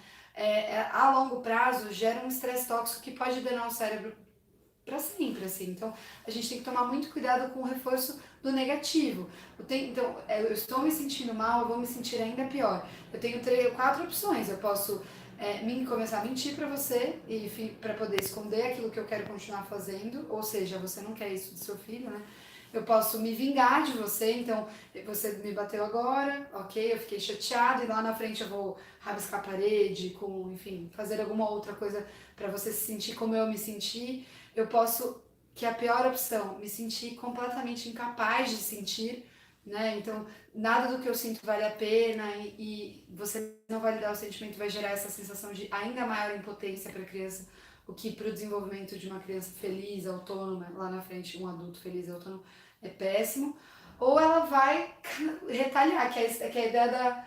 A longo prazo gera um estresse tóxico que pode danar o cérebro para sempre, assim. Então, a gente tem que tomar muito cuidado com o reforço do negativo. Então, eu estou me sentindo mal, eu vou me sentir ainda pior. Eu tenho 4 opções. Eu posso começar a mentir para você e para poder esconder aquilo que eu quero continuar fazendo, ou seja, você não quer isso do seu filho, né? Eu posso me vingar de você, então você me bateu agora, ok, eu fiquei chateada e lá na frente eu vou rabiscar a parede, enfim, fazer alguma outra coisa para você se sentir como eu me senti. Eu posso, que é a pior opção, me sentir completamente incapaz de sentir, né? Então, nada do que eu sinto vale a pena e você não validar o sentimento vai gerar essa sensação de ainda maior impotência para a criança, o que para o desenvolvimento de uma criança feliz, autônoma, lá na frente um adulto feliz e autônomo, é péssimo. Ou ela vai retaliar, que é a ideia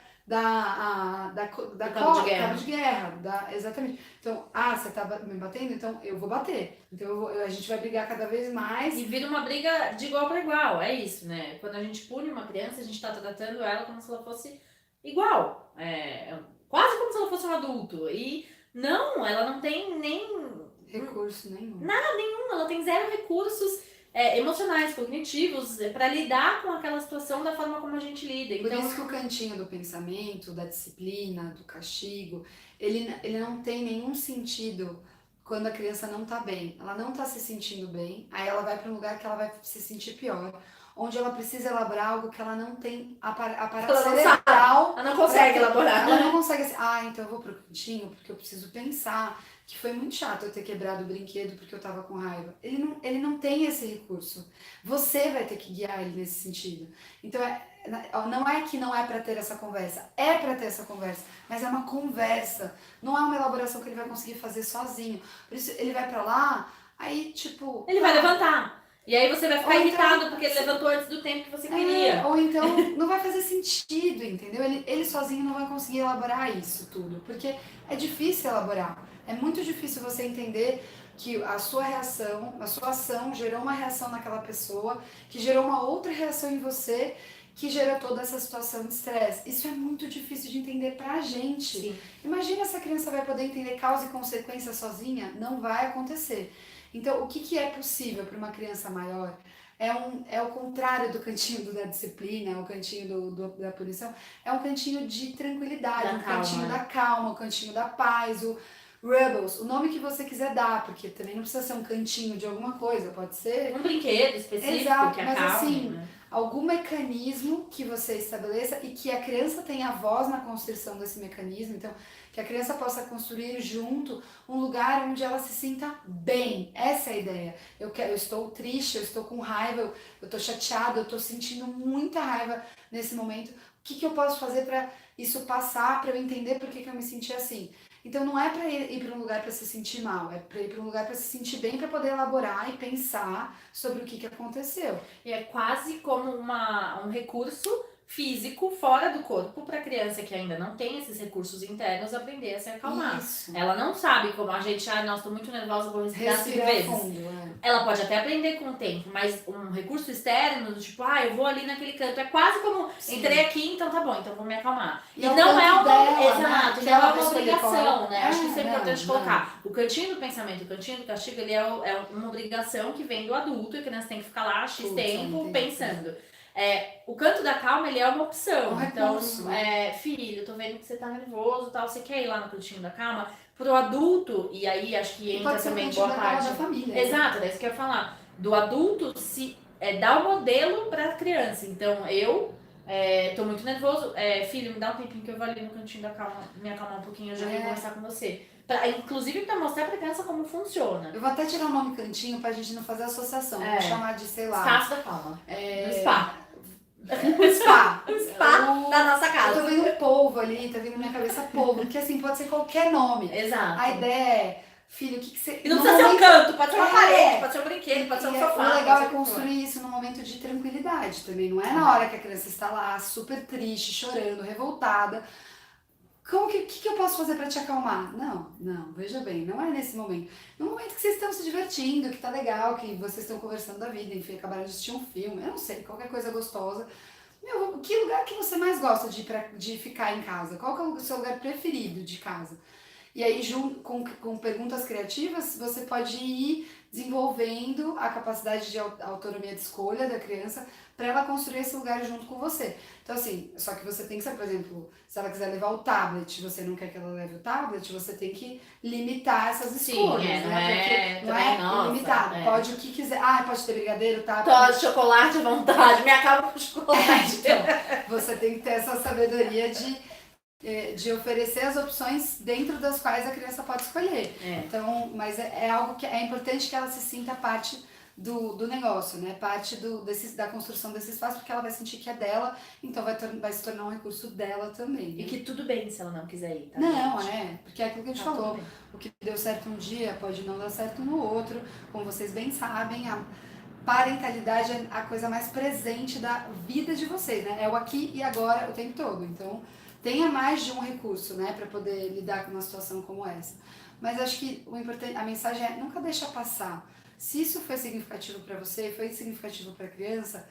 cabo de guerra. Exatamente. Então, você tá me batendo, então eu vou bater. Então a gente vai brigar cada vez mais. E vira uma briga de igual para igual, é isso, né? Quando a gente pune uma criança, a gente tá tratando ela como se ela fosse igual. Quase como se ela fosse um adulto. E não, ela não tem nem... recurso nenhum. Nada, nenhum. Ela tem 0 recursos emocionais, cognitivos, para lidar com aquela situação da forma como a gente lida. Por então, isso que o cantinho do pensamento, da disciplina, do castigo, ele não tem nenhum sentido quando a criança não tá bem. Ela não tá se sentindo bem, aí ela vai para um lugar que ela vai se sentir pior, onde ela precisa elaborar algo que ela não tem aparato cerebral. Ela não consegue elaborar. Ela não consegue assim, então eu vou pro cantinho porque eu preciso pensar. Que foi muito chato eu ter quebrado o brinquedo porque eu tava com raiva. Ele não tem esse recurso. Você vai ter que guiar ele nesse sentido. Então, não é que não é pra ter essa conversa. É pra ter essa conversa. Mas é uma conversa. Não é uma elaboração que ele vai conseguir fazer sozinho. Por isso, ele vai pra lá, aí, tipo... Ele vai levantar. E aí você vai ficar irritado porque ele levantou antes do tempo que você queria. Ou então, não vai fazer sentido, entendeu? Ele sozinho não vai conseguir elaborar isso tudo. Porque é difícil elaborar. É muito difícil você entender que a sua reação, a sua ação gerou uma reação naquela pessoa, que gerou uma outra reação em você, que gerou toda essa situação de estresse. Isso é muito difícil de entender pra gente. Sim. Imagina se a criança vai poder entender causa e consequência sozinha. Não vai acontecer. Então, o que é possível para uma criança maior? É o contrário do cantinho da disciplina, é o cantinho da punição. É um cantinho de tranquilidade, cantinho da calma, o cantinho da paz, o Rebels, o nome que você quiser dar, porque também não precisa ser um cantinho de alguma coisa, pode ser... um brinquedo específico. Exato, que mas acalme, assim, né? Algum mecanismo que você estabeleça e que a criança tenha voz na construção desse mecanismo, então que a criança possa construir junto um lugar onde ela se sinta bem. Essa é a ideia. Eu estou triste, eu estou com raiva, eu estou chateada, eu estou sentindo muita raiva nesse momento. O que eu posso fazer para isso passar, para eu entender por que eu me senti assim? Então não é para ir para um lugar para se sentir mal, é para ir para um lugar para se sentir bem, para poder elaborar e pensar sobre o que aconteceu. E é quase como um recurso físico fora do corpo para a criança que ainda não tem esses recursos internos aprender a se acalmar. Isso. Ela não sabe como a gente, nossa, tô muito nervosa, vou respirar 5 vezes. Fundo, Ela pode até aprender com o tempo, mas um recurso externo, do tipo, eu vou ali naquele canto, é quase como, entrei aqui, então tá bom, então vou me acalmar. E não é uma, exato, não é uma obrigação, né? Acho que isso é importante colocar. O cantinho do pensamento, o cantinho do castigo, ele é uma obrigação que vem do adulto e a criança tem que ficar lá X tempo pensando. O canto da calma, ele é uma opção. Um Então, recurso. filho, tô vendo que você tá nervoso, tal, você quer ir lá no cantinho da calma? Pro adulto, e aí acho que entra também boa parte. Da família. Exato, é isso que eu ia falar. Do adulto dar o modelo pra criança. Então, eu tô muito nervoso. Filho, me dá um tempinho que eu vou ali no cantinho da calma, me acalmar um pouquinho, eu já vim conversar com você. Inclusive pra mostrar pra criança como funciona. Eu vou até tirar o nome cantinho pra gente não fazer associação. Vou chamar de, sei lá. Espaço da calma. No spa. Spa. O spa da nossa casa. Eu tô vendo um polvo ali, tá vindo na minha cabeça polvo, porque assim, pode ser qualquer nome. Exato. A ideia é, filho, o que você... E não precisa ser um canto, pode ser uma parede, pode ser um brinquedo, pode ser um sofá. O legal é construir isso num momento de tranquilidade também, não é na hora que a criança está lá, super triste, chorando, revoltada. O que eu posso fazer pra te acalmar? Não, veja bem, não é nesse momento. No momento que vocês estão se divertindo, que tá legal, que vocês estão conversando da vida, enfim, acabaram de assistir um filme, eu não sei, qualquer coisa gostosa. Que lugar que você mais gosta de ficar em casa? Qual que é o seu lugar preferido de casa? E aí, junto com perguntas criativas, você pode ir desenvolvendo a capacidade de autonomia de escolha da criança para ela construir esse lugar junto com você. Então, assim, só que você tem que ser, por exemplo, se ela quiser levar o tablet, você não quer que ela leve o tablet, você tem que limitar essas escolhas, né? Porque não é limitado. Pode o que quiser. Pode ter brigadeiro, tablet. Pode chocolate à vontade, me acaba com chocolate. Então, você tem que ter essa sabedoria de oferecer as opções dentro das quais a criança pode escolher. Então, mas é algo que é importante que ela se sinta parte do negócio, né? Parte da construção desse espaço, porque ela vai sentir que é dela, então vai se tornar um recurso dela também. Né? E que tudo bem se ela não quiser ir, tá? Não, porque é aquilo que a gente falou. O que deu certo um dia pode não dar certo no outro. Como vocês bem sabem, a parentalidade é a coisa mais presente da vida de vocês, né? É o aqui e agora o tempo todo. Então, tenha mais de um recurso, né, para poder lidar com uma situação como essa. Mas acho que o importante, a mensagem é nunca deixa passar. Se isso foi significativo para você, foi significativo para a criança,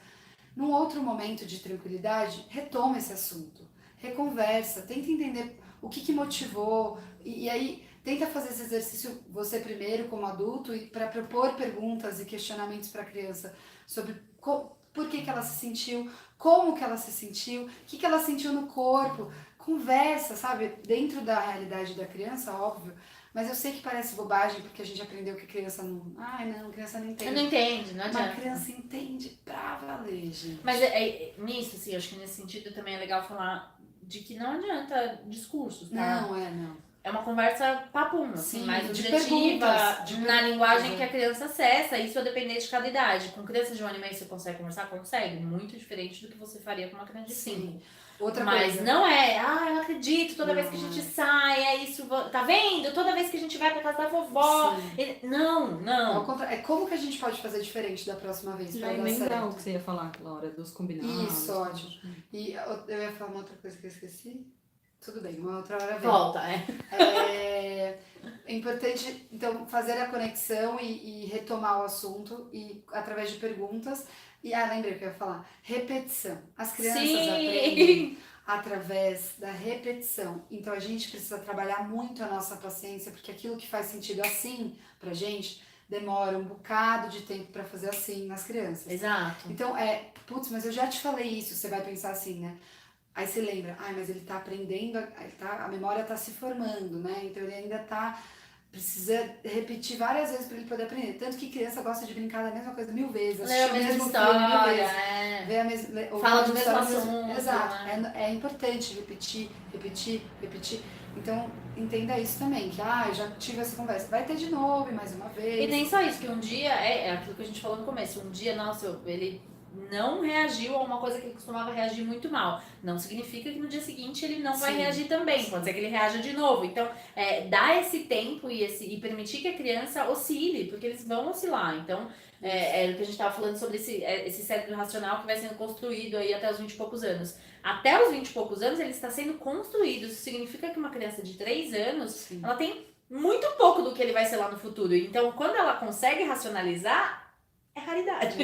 num outro momento de tranquilidade, retoma esse assunto, reconversa, tenta entender o que motivou e aí tenta fazer esse exercício você primeiro como adulto e para propor perguntas e questionamentos para a criança sobre por que ela se sentiu, como que ela se sentiu, o que ela sentiu no corpo, conversa, sabe? Dentro da realidade da criança, óbvio, mas eu sei que parece bobagem porque a gente aprendeu que criança não... criança não entende. Não entende, não adianta. Mas criança entende pra valer, gente. Mas nisso, assim, acho que nesse sentido também é legal falar de que não adianta discursos, tá? Não. É uma conversa papum, assim, Sim, mais de objetiva, na linguagem que a é. criança acessa, isso a depender de cada idade. Com crianças de 1 ano e meio você consegue conversar? Consegue. Muito diferente do que você faria com uma criança de 5. Mas não é, eu não acredito, toda vez que a gente sai, é isso, tá vendo? Toda vez que a gente vai pra casa da vovó. Não. Ao contrário, como que a gente pode fazer diferente da próxima vez Já pra dar emendar certo? o que você ia falar, Laura, dos combinados. Isso, ótimo. E eu ia falar uma outra coisa que eu esqueci. Tudo bem, uma outra hora vem. Volta, É importante, então, fazer a conexão e retomar o assunto e através de perguntas. E, lembrei o que eu ia falar. Repetição. As crianças aprendem através da repetição. Então, a gente precisa trabalhar muito a nossa paciência, porque aquilo que faz sentido assim pra gente demora um bocado de tempo pra fazer assim nas crianças. Exato. Então, mas eu já te falei isso, você vai pensar assim, né? Aí você lembra, mas ele tá aprendendo, a memória tá se formando, né? Então ele ainda precisa repetir várias vezes para ele poder aprender. Tanto que criança gosta de brincar da mesma coisa 1000 vezes, assistir a mesma história, ver a mesma, fala do mesmo assunto. Exato, é importante repetir. Então, entenda isso também, que já tive essa conversa, vai ter de novo, mais uma vez. E nem só isso, que um dia, é aquilo que a gente falou no começo, um dia, ele não reagiu a uma coisa que ele costumava reagir muito mal. Não significa que no dia seguinte ele não vai reagir também. Sim. Pode ser que ele reaja de novo. Então, dar esse tempo e permitir que a criança oscile, porque eles vão oscilar. Então, é o que a gente estava falando sobre esse cérebro racional que vai sendo construído aí até os 20 e poucos anos. Até os 20 e poucos anos ele está sendo construído. Isso significa que uma criança de 3 anos, Sim. ela tem muito pouco do que ele vai ser lá no futuro. Então, quando ela consegue racionalizar, é raridade.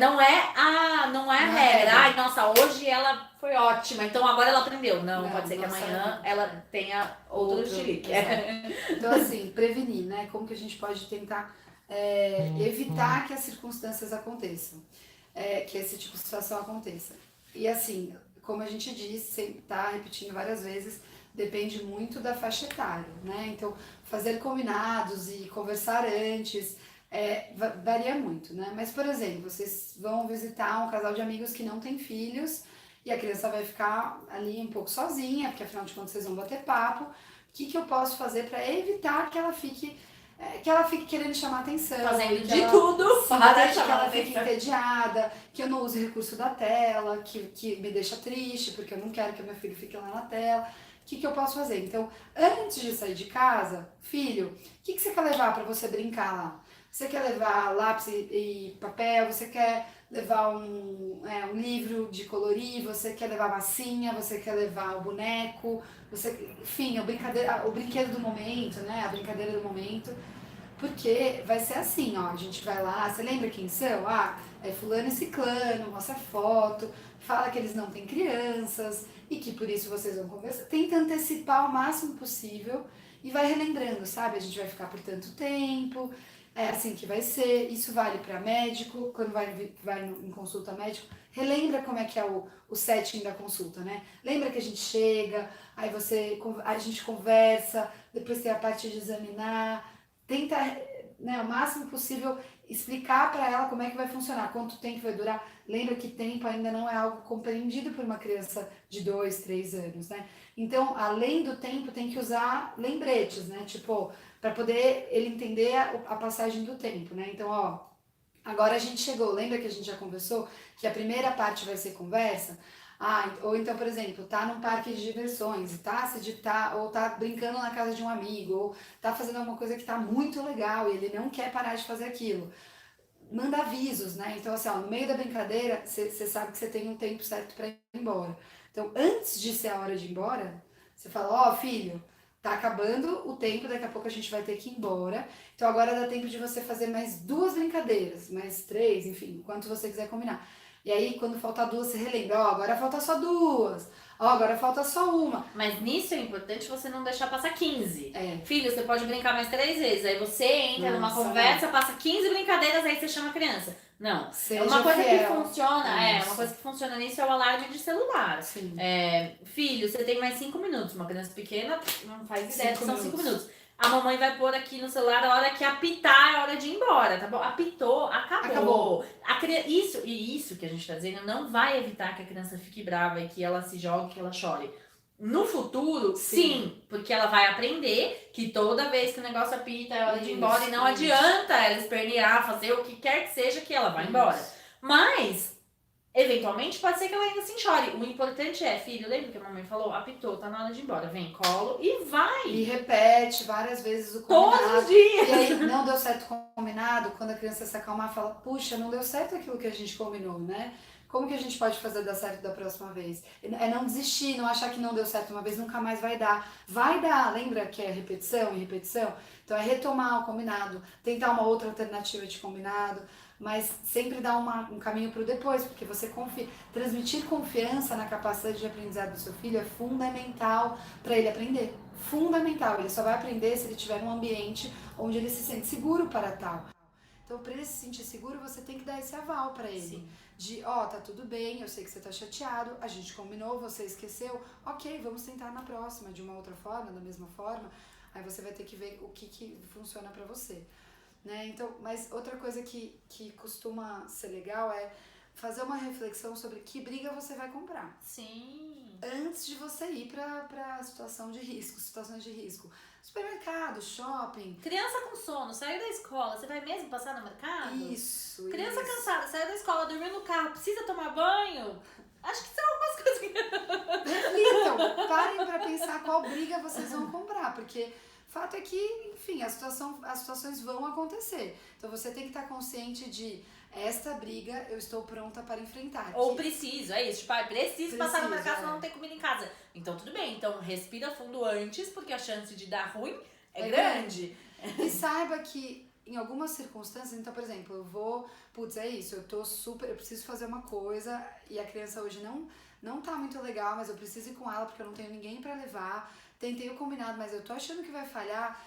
Não é a regra. Nossa, hoje ela foi ótima, então agora ela aprendeu. Não pode ser que amanhã ela tenha outro chilique. Então, assim, prevenir, né? Como que a gente pode tentar evitar que as circunstâncias aconteçam? que esse tipo de situação aconteça. E assim, como a gente disse, tá repetindo várias vezes, depende muito da faixa etária, né? Então, fazer combinados e conversar antes varia muito, né? Mas, por exemplo, vocês vão visitar um casal de amigos que não tem filhos e a criança vai ficar ali um pouco sozinha, porque afinal de contas vocês vão bater papo. O que eu posso fazer para evitar que ela fique querendo chamar atenção, Fazendo que de ela, tudo sim, para que chamar ela fique atenção. entediada, que eu não use recurso da tela, que me deixa triste, porque eu não quero que o meu filho fique lá na tela. O que eu posso fazer? Então, antes de sair de casa, filho, o que você quer levar para você brincar lá? Você quer levar lápis e papel? Você quer levar um livro de colorir? Você quer levar massinha? Você quer levar o boneco? Enfim, o brinquedo do momento, né? A brincadeira do momento. Porque vai ser assim, ó, a gente vai lá, você lembra quem são? Ah, é fulano e ciclano, mostra foto, fala que eles não têm crianças e que por isso vocês vão conversar. Tenta antecipar o máximo possível e vai relembrando, sabe? A gente vai ficar por tanto tempo, é assim que vai ser. Isso vale para médico, quando vai em consulta médico, relembra como é que é o setting da consulta, né? Lembra que a gente chega, aí a gente conversa, depois tem a parte de examinar, tenta, né, o máximo possível explicar para ela como é que vai funcionar, quanto tempo vai durar. Lembra que tempo ainda não é algo compreendido por uma criança de 2, 3 anos, né? Então, além do tempo, tem que usar lembretes, né? Tipo, para poder ele entender a passagem do tempo, né? Então, ó, agora a gente chegou, lembra que a gente já conversou que a primeira parte vai ser conversa? Ou então, por exemplo, tá num parque de diversões, ou tá brincando na casa de um amigo, ou tá fazendo alguma coisa que tá muito legal e ele não quer parar de fazer aquilo. Manda avisos, né? Então, assim, ó, no meio da brincadeira, você sabe que você tem um tempo certo para ir embora. Então, antes de ser a hora de ir embora, você fala, ó, filho, tá acabando o tempo, daqui a pouco a gente vai ter que ir embora. Então, agora dá tempo de você fazer mais 2 brincadeiras, mais 3, enfim, quanto você quiser combinar. E aí, quando faltar 2, você relembra, ó, agora falta só 2, ó, agora falta só uma. Mas nisso é importante você não deixar passar 15. É. Filho, você pode brincar mais 3 vezes. Aí você entra numa conversa, passa 15 brincadeiras, aí você chama a criança. Não. Seja é uma coisa fiel. que funciona. Isso. Uma coisa que funciona nisso é o alarde de celular. Sim. Filho, você tem mais 5 minutos. Uma criança pequena não faz ideia que são 5 minutos. minutos. A mamãe vai pôr aqui no celular a hora que apitar, é hora de ir embora, tá bom? Apitou, acabou. Isso que a gente tá dizendo não vai evitar que a criança fique brava e que ela se jogue, que ela chore. No futuro, sim, porque ela vai aprender que toda vez que o negócio apita é hora de ir embora e não adianta ela espernear, fazer o que quer que seja que ela vai embora. Mas, eventualmente, pode ser que ela ainda assim chore. O importante é, filho, lembra que a mamãe falou? Apitou, tá na hora de ir embora. Vem, colo e vai. E repete várias vezes o combinado. Todos os dias. E aí, não deu certo o combinado, quando a criança se acalmar, fala, puxa, não deu certo aquilo que a gente combinou, né? Como que a gente pode fazer dar certo da próxima vez? É não desistir, não achar que não deu certo uma vez, nunca mais vai dar. Vai dar, lembra que é repetição e repetição? Então é retomar o combinado, tentar uma outra alternativa de combinado, mas sempre dar um caminho para o depois, porque você transmitir confiança na capacidade de aprendizado do seu filho é fundamental para ele aprender. Fundamental, ele só vai aprender se ele tiver um ambiente onde ele se sente seguro para tal. Então, para ele se sentir seguro, você tem que dar esse aval para ele. Sim. De, ó, tá tudo bem, eu sei que você tá chateado, a gente combinou, você esqueceu, ok, vamos tentar na próxima, de uma outra forma, da mesma forma. Aí você vai ter que ver o que funciona para você. Né? Então, mas outra coisa que costuma ser legal é fazer uma reflexão sobre que briga você vai comprar. Sim. Antes de você ir para situações de risco. Supermercado, shopping. Criança com sono, saiu da escola, você vai mesmo passar no mercado? Isso. Criança cansada, saiu da escola, dormiu no carro, precisa tomar banho? Acho que são algumas coisas que... Reflitam, parem para pensar qual briga vocês vão comprar, porque fato é que, enfim, as situações vão acontecer. Então você tem que estar consciente de esta briga eu estou pronta para enfrentar. Ou preciso, é isso. Tipo, preciso passar no mercado senão não tem comida em casa. Então tudo bem, então respira fundo antes, porque a chance de dar ruim é grande. E saiba que em algumas circunstâncias, então, por exemplo, eu vou, é isso, eu preciso fazer uma coisa e a criança hoje não tá muito legal, mas eu preciso ir com ela porque eu não tenho ninguém para levar. Tentei o combinado, mas eu tô achando que vai falhar.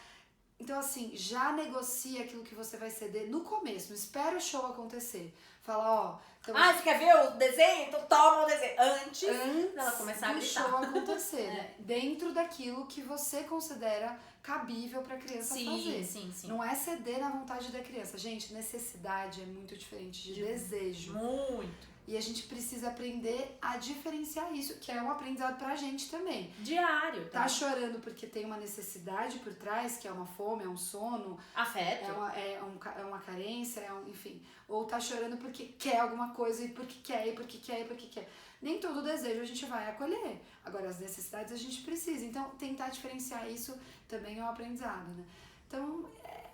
Então, assim, já negocia aquilo que você vai ceder no começo. Não espera o show acontecer. Fala, ó... Então, você quer ver o desenho? Então toma o desenho. Antes dela começar a do gritar. show acontecer, né? Dentro daquilo que você considera cabível pra criança fazer. Sim. Não é ceder na vontade da criança. Gente, necessidade é muito diferente de desejo. Muito. E a gente precisa aprender a diferenciar isso, que é um aprendizado pra gente também. Diário. Tá chorando porque tem uma necessidade por trás, que é uma fome, é um sono, Afeto. é uma carência, enfim. Ou tá chorando porque quer alguma coisa e porque quer. Nem todo desejo a gente vai acolher. Agora, as necessidades a gente precisa. Então, tentar diferenciar isso também é um aprendizado, né? Então,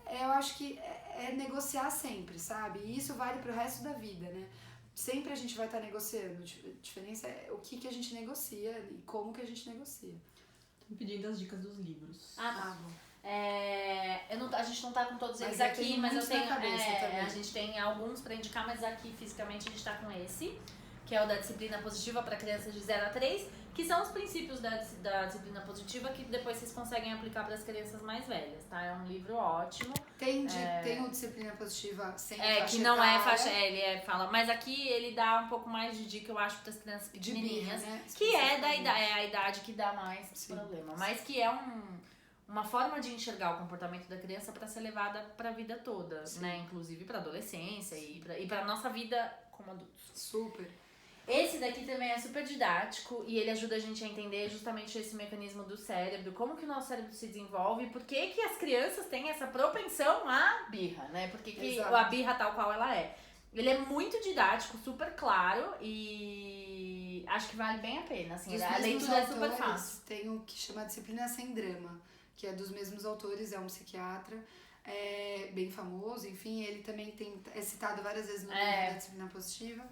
eu acho que é negociar sempre, sabe? E isso vale pro resto da vida, né? Sempre a gente vai estar negociando. A diferença é o que a gente negocia e como que a gente negocia. Tô pedindo as dicas dos livros. Tá bom. A gente não tá com todos eles eu aqui, tenho mas eu muitos na tenho. cabeça também. A gente tem alguns pra indicar, mas aqui fisicamente a gente tá com esse, que é o da disciplina positiva para crianças de 0 a 3, que são os princípios da disciplina positiva que depois vocês conseguem aplicar para as crianças mais velhas, tá? É um livro ótimo. Tem o disciplina positiva sem que não é faixa, ele fala, mas aqui ele dá um pouco mais de dica, eu acho, para as crianças pequenininhas, birra, né? que é a idade que dá mais Sim. problema, mas que é uma forma de enxergar o comportamento da criança para ser levada para a vida toda, né? Inclusive para adolescência e para nossa vida como adultos. Super. Esse daqui também é super didático e ele ajuda a gente a entender justamente esse mecanismo do cérebro, como que o nosso cérebro se desenvolve e por que as crianças têm essa propensão à birra, né? Por que a birra tal qual ela é. Ele é muito didático, super claro e acho que vale bem a pena, assim, a leitura é super fácil. Tem o que chama Disciplina Sem Drama, que é dos mesmos autores, é um psiquiatra, bem famoso, enfim, ele também é citado várias vezes no livro da Disciplina Positiva.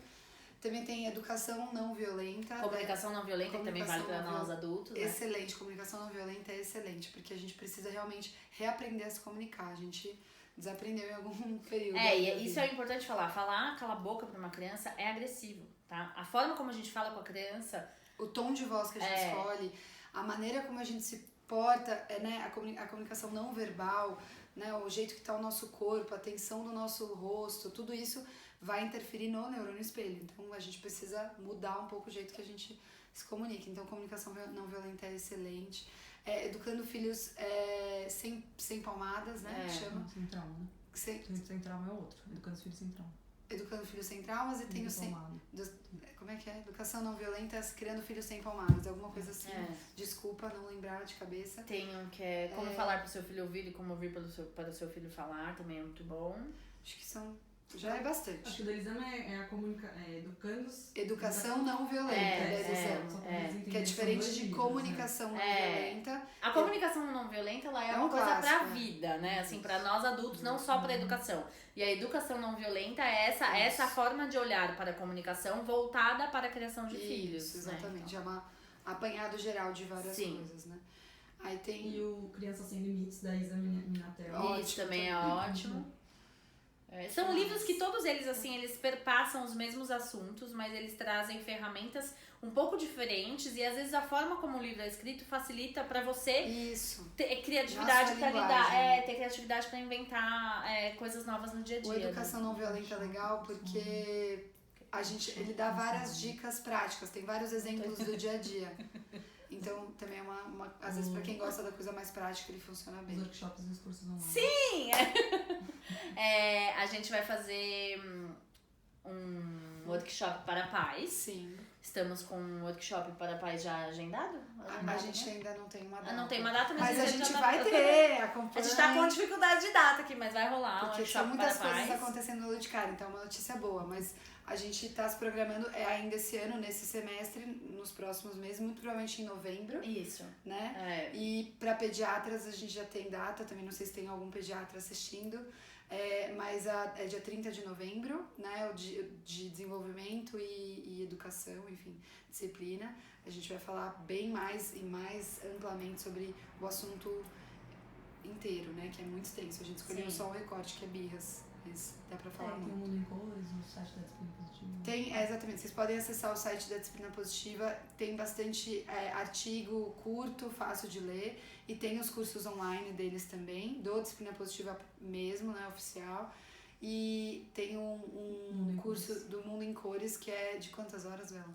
Também tem Educação Não Violenta. Comunicação Não Violenta, que também vale para nós adultos. Excelente, Comunicação Não Violenta é excelente, porque a gente precisa realmente reaprender a se comunicar. A gente desaprendeu em algum período. E isso é importante falar. Falar cala a boca para uma criança é agressivo, tá? A forma como a gente fala com a criança... O tom de voz que a gente escolhe, a maneira como a gente se porta, né? A comunicação não verbal, né? O jeito que está o nosso corpo, a tensão do nosso rosto, tudo isso vai interferir no neurônio espelho. Então, a gente precisa mudar um pouco o jeito que a gente se comunica. Então, comunicação não violenta é excelente. Educando filhos sem palmadas, né? Que chama. Sem trauma, né? Sem trauma é outro. Educando os filhos sem trauma. Educando filhos sem traumas e tem o sem... Palmada. Como é que é? Educação não violenta, criando filhos sem palmadas. Alguma coisa assim. Desculpa não lembrar de cabeça. Tem um que é como falar para o seu filho ouvir e como ouvir para o seu filho falar. Também é muito bom. Acho que já é bastante. Acho que o da Elisama educando... Educação não violenta, que é diferente de comunicação não violenta. A comunicação não violenta, ela é uma coisa clássico, pra vida, né? Assim, pra nós adultos, não só pra educação. E a educação não violenta é essa forma de olhar para a comunicação voltada para a criação de filhos. Exatamente, né? então, é um apanhado geral de várias coisas, né? Aí tem... E o Criança Sem Limites, da Isa Minatel. Isso também é ótimo. São livros que todos eles, assim, eles perpassam os mesmos assuntos, mas eles trazem ferramentas um pouco diferentes e às vezes a forma como o livro é escrito facilita pra você ter criatividade pra lidar, ter criatividade pra inventar coisas novas no dia a dia. O Educação Não Violenta é legal porque ele dá várias dicas práticas, tem vários exemplos do dia a dia. Então, também é às vezes, pra quem gosta da coisa mais prática, ele funciona bem. Os workshops e os cursos online. Sim! A gente vai fazer um workshop para pais. Sim. Estamos com um workshop para pais já agendado? A gente ainda não tem uma data. Não tem uma data, mas a gente vai ter, A gente tá com dificuldade de data aqui, mas vai rolar porque um workshop tem muitas para pais. coisas acontecendo no Lua de Cara, então é uma notícia boa, mas a gente tá se programando ainda esse ano, nesse semestre, nos próximos meses, muito provavelmente em novembro. Isso. Né? E para pediatras a gente já tem data, também não sei se tem algum pediatra assistindo, mas é dia 30 de novembro, né? O de desenvolvimento e educação, enfim, disciplina. A gente vai falar bem mais e mais amplamente sobre o assunto inteiro, né? Que é muito extenso. A gente escolheu só um recorte, que é birras. mas dá pra falar Tem o muito. Mundo em Cores, o site da Disciplina Positiva. Exatamente, vocês podem acessar o site da Disciplina Positiva, tem bastante artigo curto, fácil de ler, e tem os cursos online deles também, do Disciplina Positiva mesmo, né, oficial, e tem um curso do Mundo em Cores, que é de quantas horas, Bela?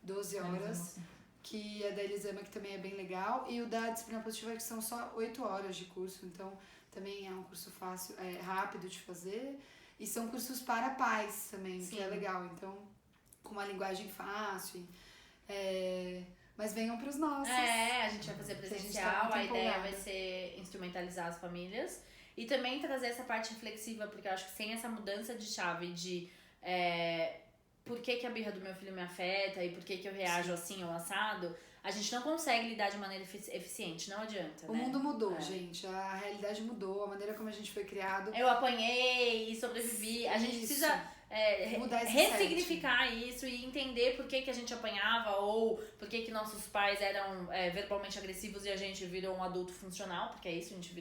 12 horas, que é da Elisama, que também é bem legal, e o da Disciplina Positiva, que são só 8 horas de curso, então também é um curso fácil, rápido de fazer, e são cursos para pais também, que é legal, então com uma linguagem fácil, mas venham para os nossos. A gente vai fazer presencial, a ideia vai ser instrumentalizar as famílias e também trazer essa parte reflexiva, porque eu acho que sem essa mudança de chave de por que a birra do meu filho me afeta e por que eu reajo assim ou assado, a gente não consegue lidar de maneira eficiente, não adianta. O mundo mudou, gente, a realidade mudou, a maneira como a gente foi criado. Eu apanhei e sobrevivi, a gente precisa ressignificar isso e entender por que a gente apanhava ou por que nossos pais eram verbalmente agressivos e a gente virou um adulto funcional, porque é isso, a gente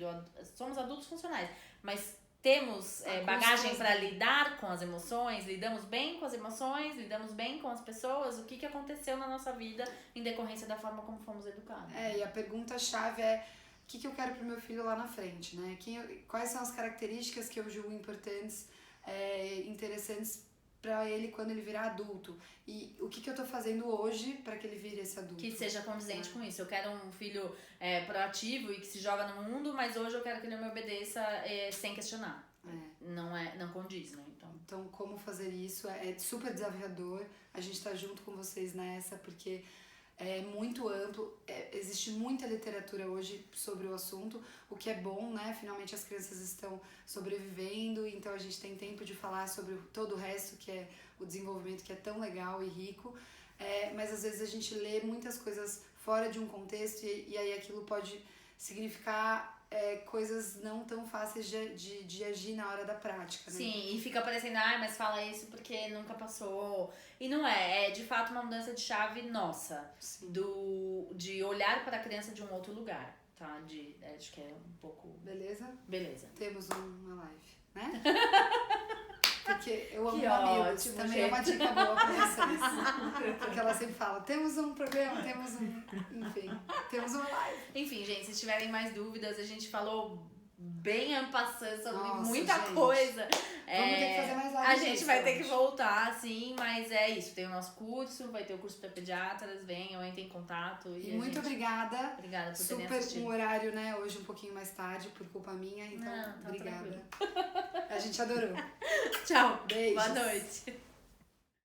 somos adultos funcionais, mas temos bagagem para lidar com as emoções, lidamos bem com as emoções, lidamos bem com as pessoas, o que aconteceu na nossa vida em decorrência da forma como fomos educados. E a pergunta-chave é: o que eu quero pro meu filho lá na frente, né? Quais são as características que eu julgo importantes, interessantes para ele quando ele virar adulto? E o que eu tô fazendo hoje para que ele vire esse adulto? Que seja condizente com isso. Eu quero um filho proativo e que se joga no mundo, mas hoje eu quero que ele me obedeça sem questionar. Não condiz, né? Então, como fazer isso é super desafiador. A gente tá junto com vocês nessa, porque é muito amplo, existe muita literatura hoje sobre o assunto, o que é bom, né? Finalmente as crianças estão sobrevivendo, então a gente tem tempo de falar sobre todo o resto, que é o desenvolvimento, que é tão legal e rico, mas às vezes a gente lê muitas coisas fora de um contexto e aí aquilo pode significar coisas não tão fáceis de agir na hora da prática, né? Sim, e fica parecendo, mas fala isso porque nunca passou. E não é de fato uma mudança de chave nossa. Sim. De olhar para a criança de um outro lugar, tá? Acho que é um pouco... Beleza? Beleza. Temos uma live, né? Porque eu amo Que amigos, ótimo, também gente. é uma dica boa pra vocês. Porque ela sempre fala, temos um programa, enfim, temos uma live. Enfim, gente, se tiverem mais dúvidas, a gente falou bem en passant sobre muita gente. coisa. Vamos ter que fazer mais live. A gente vai ter que voltar, sim, mas é isso. Tem o nosso curso, vai ter o curso para pediatras, venham, entrem em contato. E muito obrigada. Obrigada por terem Super assistido. um horário, né, hoje um pouquinho mais tarde, por culpa minha, então Não, tá obrigada. tranquilo. A gente adorou. Tchau. Beijos. Boa noite.